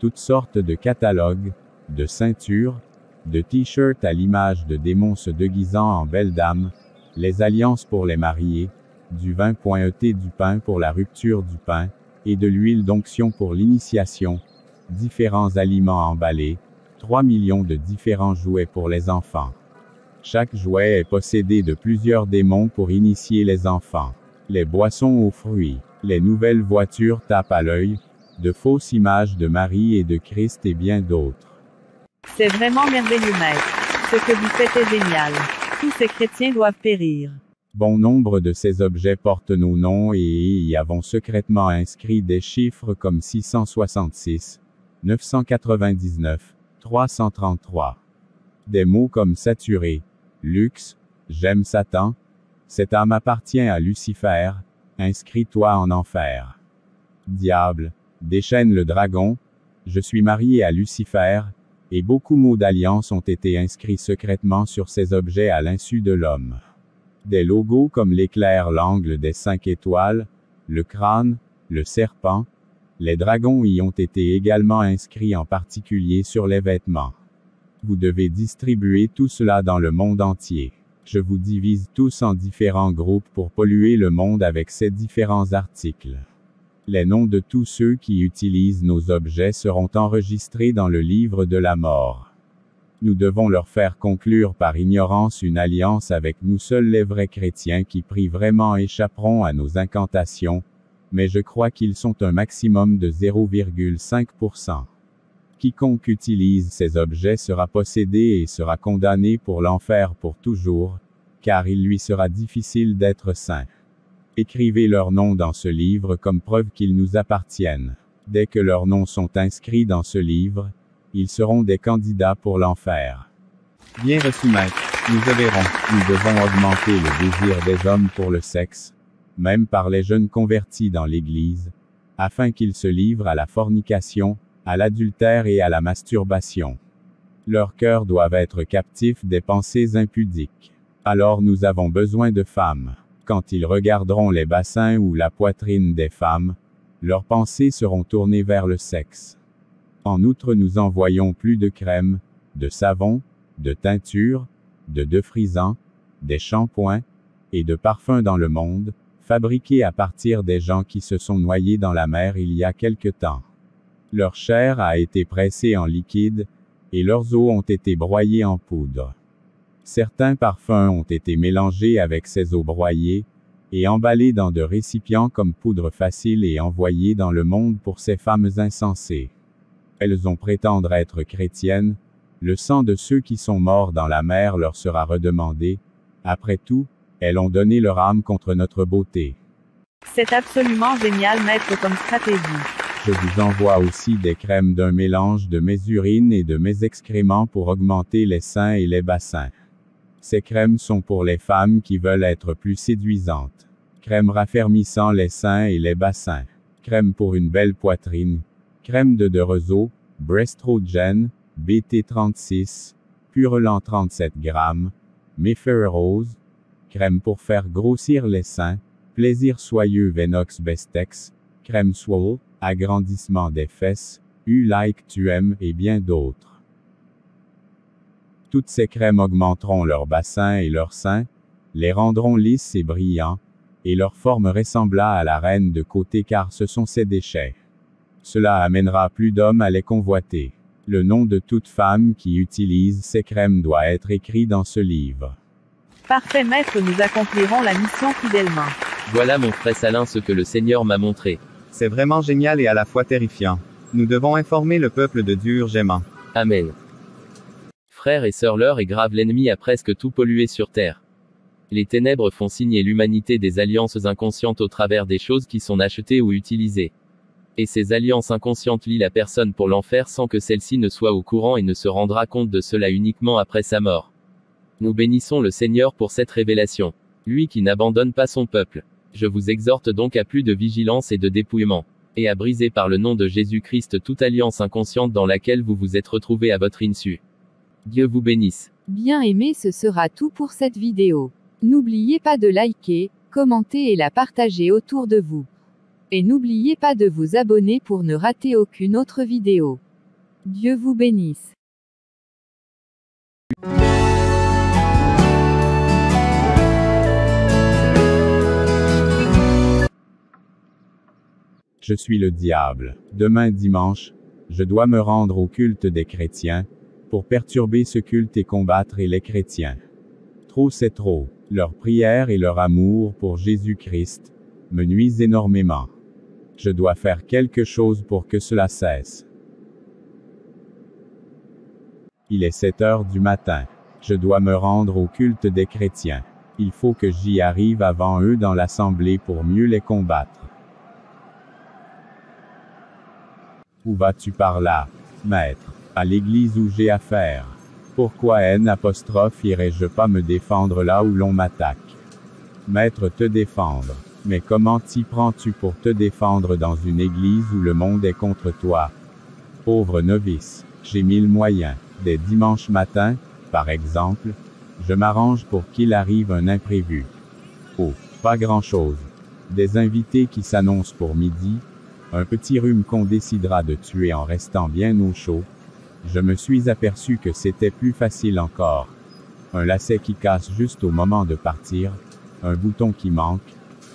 F: toutes sortes de catalogues, de ceintures, de t-shirts à l'image de démons se déguisant en belles dames, les alliances pour les mariés, du vin .et du pain pour la rupture du pain, et de l'huile d'onction pour l'initiation, différents aliments emballés, 3 millions de différents jouets pour les enfants. Chaque jouet est possédé de plusieurs démons pour initier les enfants. Les boissons aux fruits, les nouvelles voitures tapent à l'œil, de fausses images de Marie et de Christ et bien d'autres.
I: C'est vraiment merveilleux maître. Ce que vous faites est génial. Tous ces chrétiens doivent périr.
F: Bon nombre de ces objets portent nos noms et y avons secrètement inscrit des chiffres comme 666, 999, 333. Des mots comme saturé, luxe, j'aime Satan, cette âme appartient à Lucifer, inscris-toi en enfer. Diable, déchaîne le dragon, je suis marié à Lucifer, et beaucoup mots d'alliance ont été inscrits secrètement sur ces objets à l'insu de l'homme. Des logos comme l'éclair, l'angle des 5 étoiles, le crâne, le serpent, les dragons y ont été également inscrits en particulier sur les vêtements. Vous devez distribuer tout cela dans le monde entier. Je vous divise tous en différents groupes pour polluer le monde avec ces différents articles. Les noms de tous ceux qui utilisent nos objets seront enregistrés dans le livre de la mort. Nous devons leur faire conclure par ignorance une alliance avec nous. Seuls les vrais chrétiens qui prient vraiment échapperont à nos incantations, mais je crois qu'ils sont un maximum de 0,5%. Quiconque utilise ces objets sera possédé et sera condamné pour l'enfer pour toujours, car il lui sera difficile d'être saint. Écrivez leurs noms dans ce livre comme preuve qu'ils nous appartiennent. Dès que leurs noms sont inscrits dans ce livre, ils seront des candidats pour l'enfer.
G: Bien reçu maître, nous verrons.
F: Nous devons augmenter le désir des hommes pour le sexe, même par les jeunes convertis dans l'Église, afin qu'ils se livrent à la fornication, à l'adultère et à la masturbation. Leurs cœurs doivent être captifs des pensées impudiques. Alors nous avons besoin de femmes. Quand ils regarderont les bassins ou la poitrine des femmes, leurs pensées seront tournées vers le sexe. En outre, nous envoyons plus de crème, de savon, de teinture, de défrisants, des shampoings, et de parfums dans le monde, fabriqués à partir des gens qui se sont noyés dans la mer il y a quelque temps. Leur chair a été pressée en liquide, et leurs os ont été broyés en poudre. Certains parfums ont été mélangés avec ces os broyés, et emballés dans de récipients comme poudre facile et envoyés dans le monde pour ces femmes insensées. Elles ont prétendre être chrétiennes, le sang de ceux qui sont morts dans la mer leur sera redemandé, après tout, elles ont donné leur âme contre notre beauté.
I: C'est absolument génial, maître, comme stratégie.
F: Je vous envoie aussi des crèmes d'un mélange de mes urines et de mes excréments pour augmenter les seins et les bassins. Ces crèmes sont pour les femmes qui veulent être plus séduisantes. Crème raffermissant les seins et les bassins. Crème pour une belle poitrine. Crème de Rezo, Breastrogen, BT36, Purelan 37 g, Mayfair Rose. Crème pour faire grossir les seins. Plaisir soyeux Venox Bestex. Crème Swole, agrandissement des fesses. U-Like Tu aimes et bien d'autres. Toutes ces crèmes augmenteront leurs bassins et leurs seins, les rendront lisses et brillants, et leur forme ressemblera à la reine de côté car ce sont ses déchets. Cela amènera plus d'hommes à les convoiter. Le nom de toute femme qui utilise ces crèmes doit être écrit dans ce livre.
I: Parfait, maître, nous accomplirons la mission fidèlement.
B: Voilà mon frère Salin ce que le Seigneur m'a montré.
G: C'est vraiment génial et à la fois terrifiant. Nous devons informer le peuple de Dieu urgemment.
B: Amen. Frères et sœurs, l'heure est grave, l'ennemi a presque tout pollué sur terre. Les ténèbres font signer l'humanité des alliances inconscientes au travers des choses qui sont achetées ou utilisées. Et ces alliances inconscientes lient la personne pour l'enfer sans que celle-ci ne soit au courant et ne se rendra compte de cela uniquement après sa mort. Nous bénissons le Seigneur pour cette révélation. Lui qui n'abandonne pas son peuple. Je vous exhorte donc à plus de vigilance et de dépouillement. Et à briser par le nom de Jésus-Christ toute alliance inconsciente dans laquelle vous vous êtes retrouvés à votre insu. Dieu vous bénisse.
E: Bien aimé, ce sera tout pour cette vidéo. N'oubliez pas de liker, commenter et la partager autour de vous. Et n'oubliez pas de vous abonner pour ne rater aucune autre vidéo. Dieu vous bénisse.
F: Je suis le diable. Demain dimanche, je dois me rendre au culte des chrétiens, pour perturber ce culte et combattre les chrétiens. Trop c'est trop. Leur prière et leur amour pour Jésus-Christ me nuisent énormément. Je dois faire quelque chose pour que cela cesse. Il est 7 heures du matin. Je dois me rendre au culte des chrétiens. Il faut que j'y arrive avant eux dans l'assemblée pour mieux les combattre. Où vas-tu par là, maître? À l'église où j'ai affaire. Pourquoi irais-je pas me défendre là où l'on m'attaque? Maître, te défendre. Mais comment t'y prends-tu pour te défendre dans une église où le monde est contre toi? Pauvre novice, j'ai 1000 moyens. Des dimanches matins, par exemple, je m'arrange pour qu'il arrive un imprévu. Oh, pas grand-chose. Des invités qui s'annoncent pour midi, un petit rhume qu'on décidera de tuer en restant bien au chaud. Je me suis aperçu que c'était plus facile encore. Un lacet qui casse juste au moment de partir, un bouton qui manque,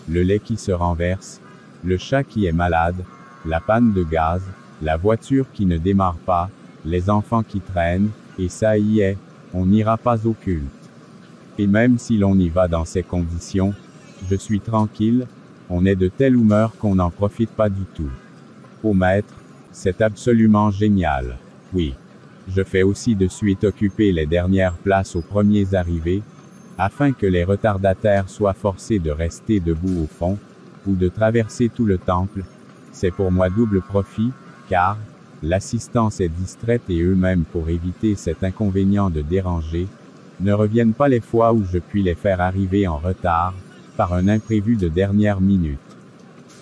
F: le lait qui se renverse, le chat qui est malade, la panne de gaz, la voiture qui ne démarre pas, les enfants qui traînent, et ça y est, on n'ira pas au culte. Et même si l'on y va dans ces conditions, je suis tranquille, on est de telle humeur qu'on n'en profite pas du tout. Ô maître, c'est absolument génial. Oui. Je fais aussi de suite occuper les dernières places aux premiers arrivés, afin que les retardataires soient forcés de rester debout au fond, ou de traverser tout le temple. C'est pour moi double profit, car l'assistance est distraite et eux-mêmes pour éviter cet inconvénient de déranger, ne reviennent pas les fois où je puis les faire arriver en retard, par un imprévu de dernière minute.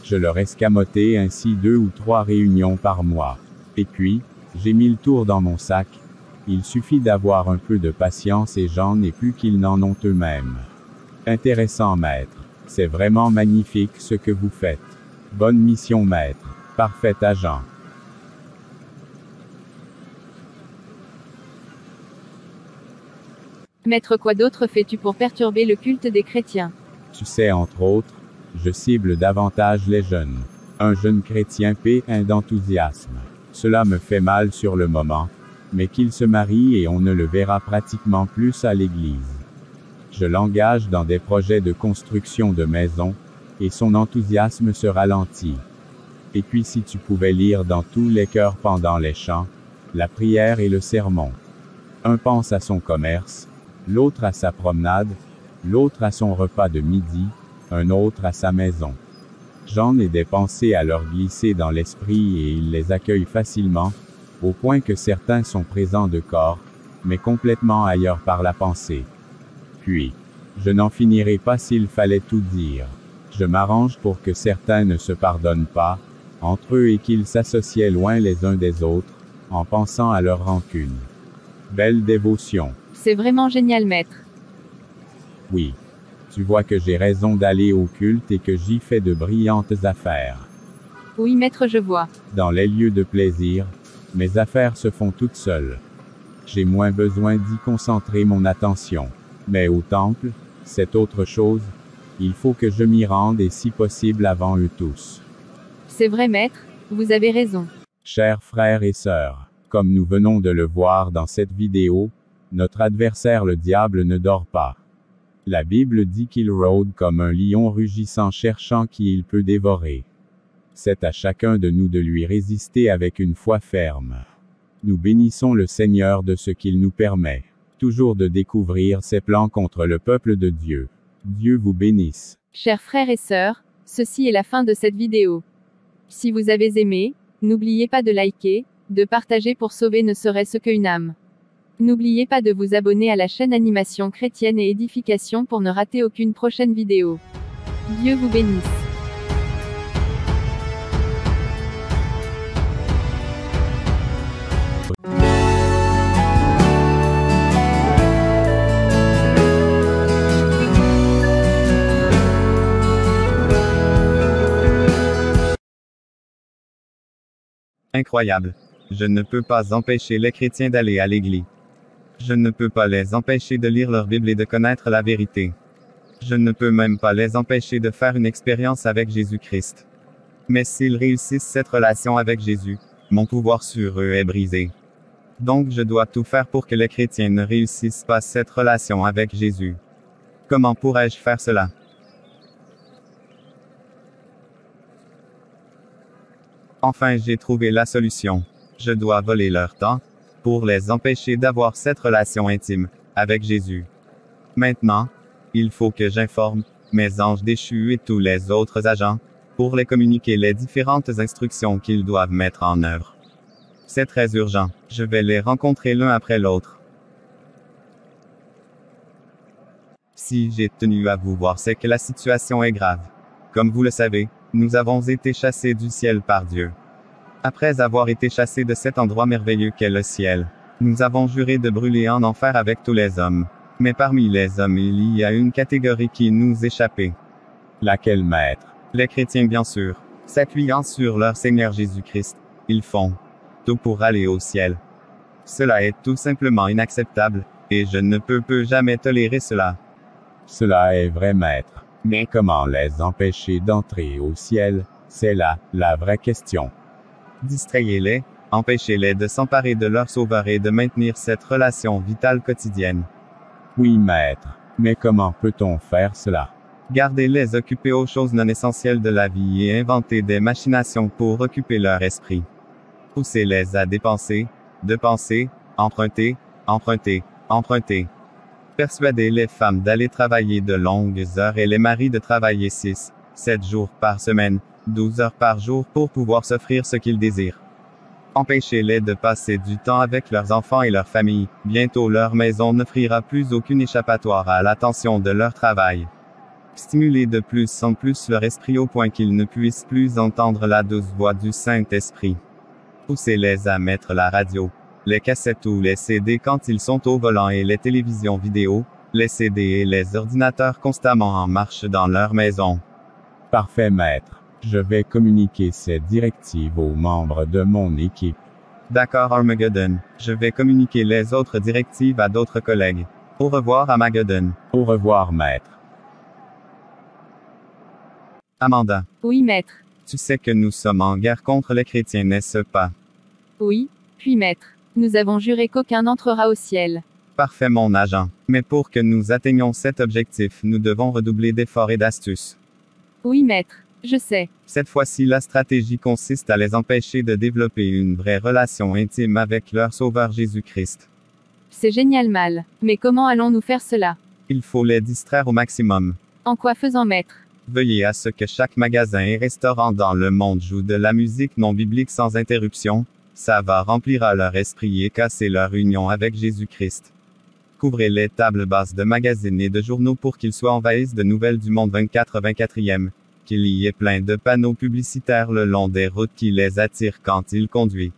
F: Je leur escamotais ainsi 2 ou 3 réunions par mois. Et puis, j'ai mis le tour dans mon sac, Il suffit d'avoir un peu de patience et j'en ai plus qu'ils n'en ont eux-mêmes. Intéressant maître. C'est vraiment magnifique ce que vous faites. Bonne mission maître. Parfait agent.
A: Maître, quoi d'autre fais-tu pour perturber le culte des chrétiens?
F: Tu sais, entre autres, je cible davantage les jeunes. Un jeune chrétien plein d'enthousiasme. Cela me fait mal sur le moment, mais qu'il se marie et on ne le verra pratiquement plus à l'église. Je l'engage dans des projets de construction de maisons, et son enthousiasme se ralentit. Et puis si tu pouvais lire dans tous les cœurs pendant les chants, la prière et le sermon. Un pense à son commerce, l'autre à sa promenade, l'autre à son repas de midi, un autre à sa maison. J'en ai des pensées à leur glisser dans l'esprit et ils les accueillent facilement, au point que certains sont présents de corps, mais complètement ailleurs par la pensée. Puis, je n'en finirai pas s'il fallait tout dire. Je m'arrange pour que certains ne se pardonnent pas, entre eux et qu'ils s'associaient loin les uns des autres, en pensant à leur rancune. Belle dévotion.
A: C'est vraiment génial maître.
F: Oui. Tu vois que j'ai raison d'aller au culte et que j'y fais de brillantes affaires.
A: Oui maître, je vois.
F: Dans les lieux de plaisir, mes affaires se font toutes seules. J'ai moins besoin d'y concentrer mon attention. Mais au temple, c'est autre chose, il faut que je m'y rende et si possible avant eux tous.
A: C'est vrai maître, vous avez raison.
F: Chers frères et sœurs, comme nous venons de le voir dans cette vidéo, notre adversaire le diable ne dort pas. La Bible dit qu'il rôde comme un lion rugissant cherchant qui il peut dévorer. C'est à chacun de nous de lui résister avec une foi ferme. Nous bénissons le Seigneur de ce qu'il nous permet, toujours de découvrir ses plans contre le peuple de Dieu. Dieu vous bénisse.
A: Chers frères et sœurs, ceci est la fin de cette vidéo. Si vous avez aimé, n'oubliez pas de liker, de partager pour sauver ne serait-ce qu'une âme. N'oubliez pas de vous abonner à la chaîne Animation Chrétienne et Édification pour ne rater aucune prochaine vidéo. Dieu vous bénisse.
G: Incroyable. Je ne peux pas empêcher les chrétiens d'aller à l'église. Je ne peux pas les empêcher de lire leur Bible et de connaître la vérité. Je ne peux même pas les empêcher de faire une expérience avec Jésus-Christ. Mais s'ils réussissent cette relation avec Jésus, mon pouvoir sur eux est brisé. Donc je dois tout faire pour que les chrétiens ne réussissent pas cette relation avec Jésus. Comment pourrais-je faire cela? Enfin, j'ai trouvé la solution. Je dois voler leur temps, pour les empêcher d'avoir cette relation intime, avec Jésus. Maintenant, il faut que j'informe, mes anges déchus et tous les autres agents, pour les communiquer les différentes instructions qu'ils doivent mettre en œuvre. C'est très urgent, je vais les rencontrer l'un après l'autre. Si j'ai tenu à vous voir, c'est que la situation est grave. Comme vous le savez, nous avons été chassés du ciel par Dieu. Après avoir été chassés de cet endroit merveilleux qu'est le ciel, nous avons juré de brûler en enfer avec tous les hommes. Mais parmi les hommes, il y a une catégorie qui nous échappait.
F: Laquelle, maître?
G: Les chrétiens, bien sûr. S'appuyant sur leur Seigneur Jésus-Christ, ils font tout pour aller au ciel. Cela est tout simplement inacceptable, et je ne peux jamais tolérer cela.
F: Cela est vrai, maître. Mais comment les empêcher d'entrer au ciel, c'est là, la vraie question.
G: Distrayez-les, empêchez-les de s'emparer de leur sauveur et de maintenir cette relation vitale quotidienne.
F: Oui, maître. Mais comment peut-on faire cela?
G: Gardez-les occupés aux choses non essentielles de la vie et inventez des machinations pour occuper leur esprit. Poussez-les à dépenser, de penser, emprunter, emprunter, emprunter. Persuadez les femmes d'aller travailler de longues heures et les maris de travailler 6, 7 jours par semaine, 12 heures par jour pour pouvoir s'offrir ce qu'ils désirent. Empêchez-les de passer du temps avec leurs enfants et leurs familles, bientôt leur maison n'offrira plus aucune échappatoire à l'attention de leur travail. Stimulez de plus en plus leur esprit au point qu'ils ne puissent plus entendre la douce voix du Saint-Esprit. Poussez-les à mettre la radio, les cassettes ou les CD quand ils sont au volant et les télévisions vidéo, les CD et les ordinateurs constamment en marche dans leur maison.
F: Parfait, maître. Je vais communiquer ces directives aux membres de mon équipe.
G: D'accord, Armageddon. Je vais communiquer les autres directives à d'autres collègues. Au revoir, Armageddon.
F: Au revoir, maître.
G: Amanda.
A: Oui, maître.
G: Tu sais que nous sommes en guerre contre les chrétiens, n'est-ce pas?
A: Oui, puis maître. Nous avons juré qu'aucun n'entrera au ciel.
G: Parfait, mon agent. Mais pour que nous atteignions cet objectif, nous devons redoubler d'efforts et d'astuces.
A: Oui, maître. Je sais.
G: Cette fois-ci, la stratégie consiste à les empêcher de développer une vraie relation intime avec leur Sauveur Jésus-Christ.
A: C'est génial mal. Mais comment allons-nous faire cela?
G: Il faut les distraire au maximum.
A: En quoi faisant, maître?
G: Veuillez à ce que chaque magasin et restaurant dans le monde joue de la musique non biblique sans interruption. Ça va remplir leur esprit et casser leur union avec Jésus-Christ. Couvrez les tables basses de magazines et de journaux pour qu'ils soient envahissent de nouvelles du monde 24e. Qu'il y ait plein de panneaux publicitaires le long des routes qui les attirent quand ils conduisent.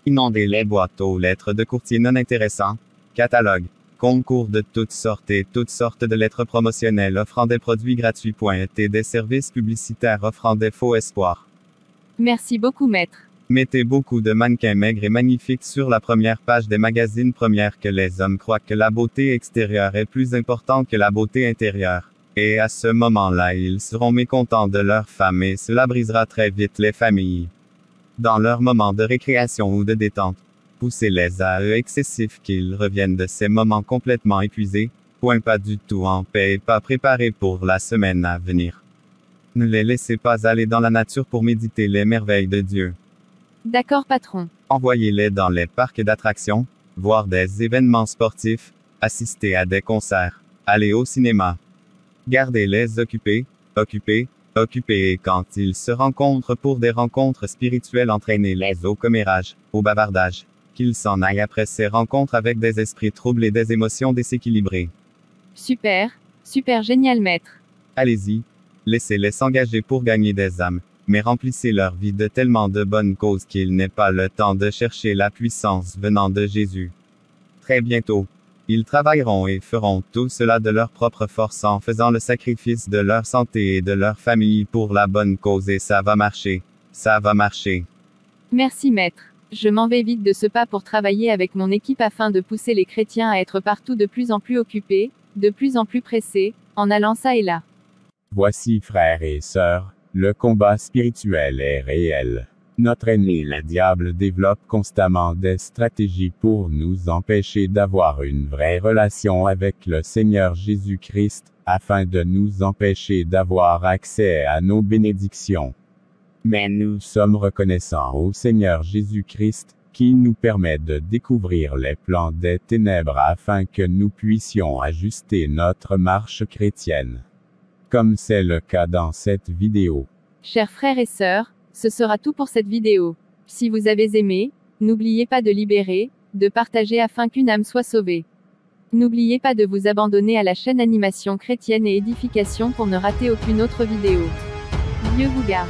G: Inondez les boîtes aux lettres de courtiers non intéressants, catalogues, concours de toutes sortes et toutes sortes de lettres promotionnelles offrant des produits gratuits et des services publicitaires offrant des faux espoirs.
A: Merci beaucoup, maître.
G: Mettez beaucoup de mannequins maigres et magnifiques sur la première page des magazines premières que les hommes croient que la beauté extérieure est plus importante que la beauté intérieure. Et à ce moment-là, ils seront mécontents de leurs femmes et cela brisera très vite les familles. Dans leurs moments de récréation ou de détente, poussez-les à eux excessifs qu'ils reviennent de ces moments complètement épuisés, pas du tout en paix et pas préparés pour la semaine à venir. Ne les laissez pas aller dans la nature pour méditer les merveilles de Dieu.
A: D'accord, patron.
G: Envoyez-les dans les parcs d'attractions, voir des événements sportifs, assister à des concerts, aller au cinéma. Gardez-les occupés, et quand ils se rencontrent pour des rencontres spirituelles, entraînez-les au commérage, au bavardage. Qu'ils s'en aillent après ces rencontres avec des esprits troublés et des émotions déséquilibrées.
A: Super, super génial, maître.
G: Allez-y, laissez-les s'engager pour gagner des âmes, mais remplissez leur vie de tellement de bonnes causes qu'il n'est pas le temps de chercher la puissance venant de Jésus. Très bientôt, ils travailleront et feront tout cela de leur propre force en faisant le sacrifice de leur santé et de leur famille pour la bonne cause et ça va marcher. Ça va marcher.
A: Merci, maître. Je m'en vais vite de ce pas pour travailler avec mon équipe afin de pousser les chrétiens à être partout de plus en plus occupés, de plus en plus pressés, en allant ça et là.
F: Voici, frères et sœurs, le combat spirituel est réel. Notre ennemi, le diable, développe constamment des stratégies pour nous empêcher d'avoir une vraie relation avec le Seigneur Jésus-Christ, afin de nous empêcher d'avoir accès à nos bénédictions. Mais nous sommes reconnaissants au Seigneur Jésus-Christ, qui nous permet de découvrir les plans des ténèbres afin que nous puissions ajuster notre marche chrétienne. Comme c'est le cas dans cette vidéo.
A: Chers frères et sœurs, ce sera tout pour cette vidéo. Si vous avez aimé, n'oubliez pas de libérer, de partager afin qu'une âme soit sauvée. N'oubliez pas de vous abandonner à la chaîne Animation Chrétienne et Édification pour ne rater aucune autre vidéo. Dieu vous garde.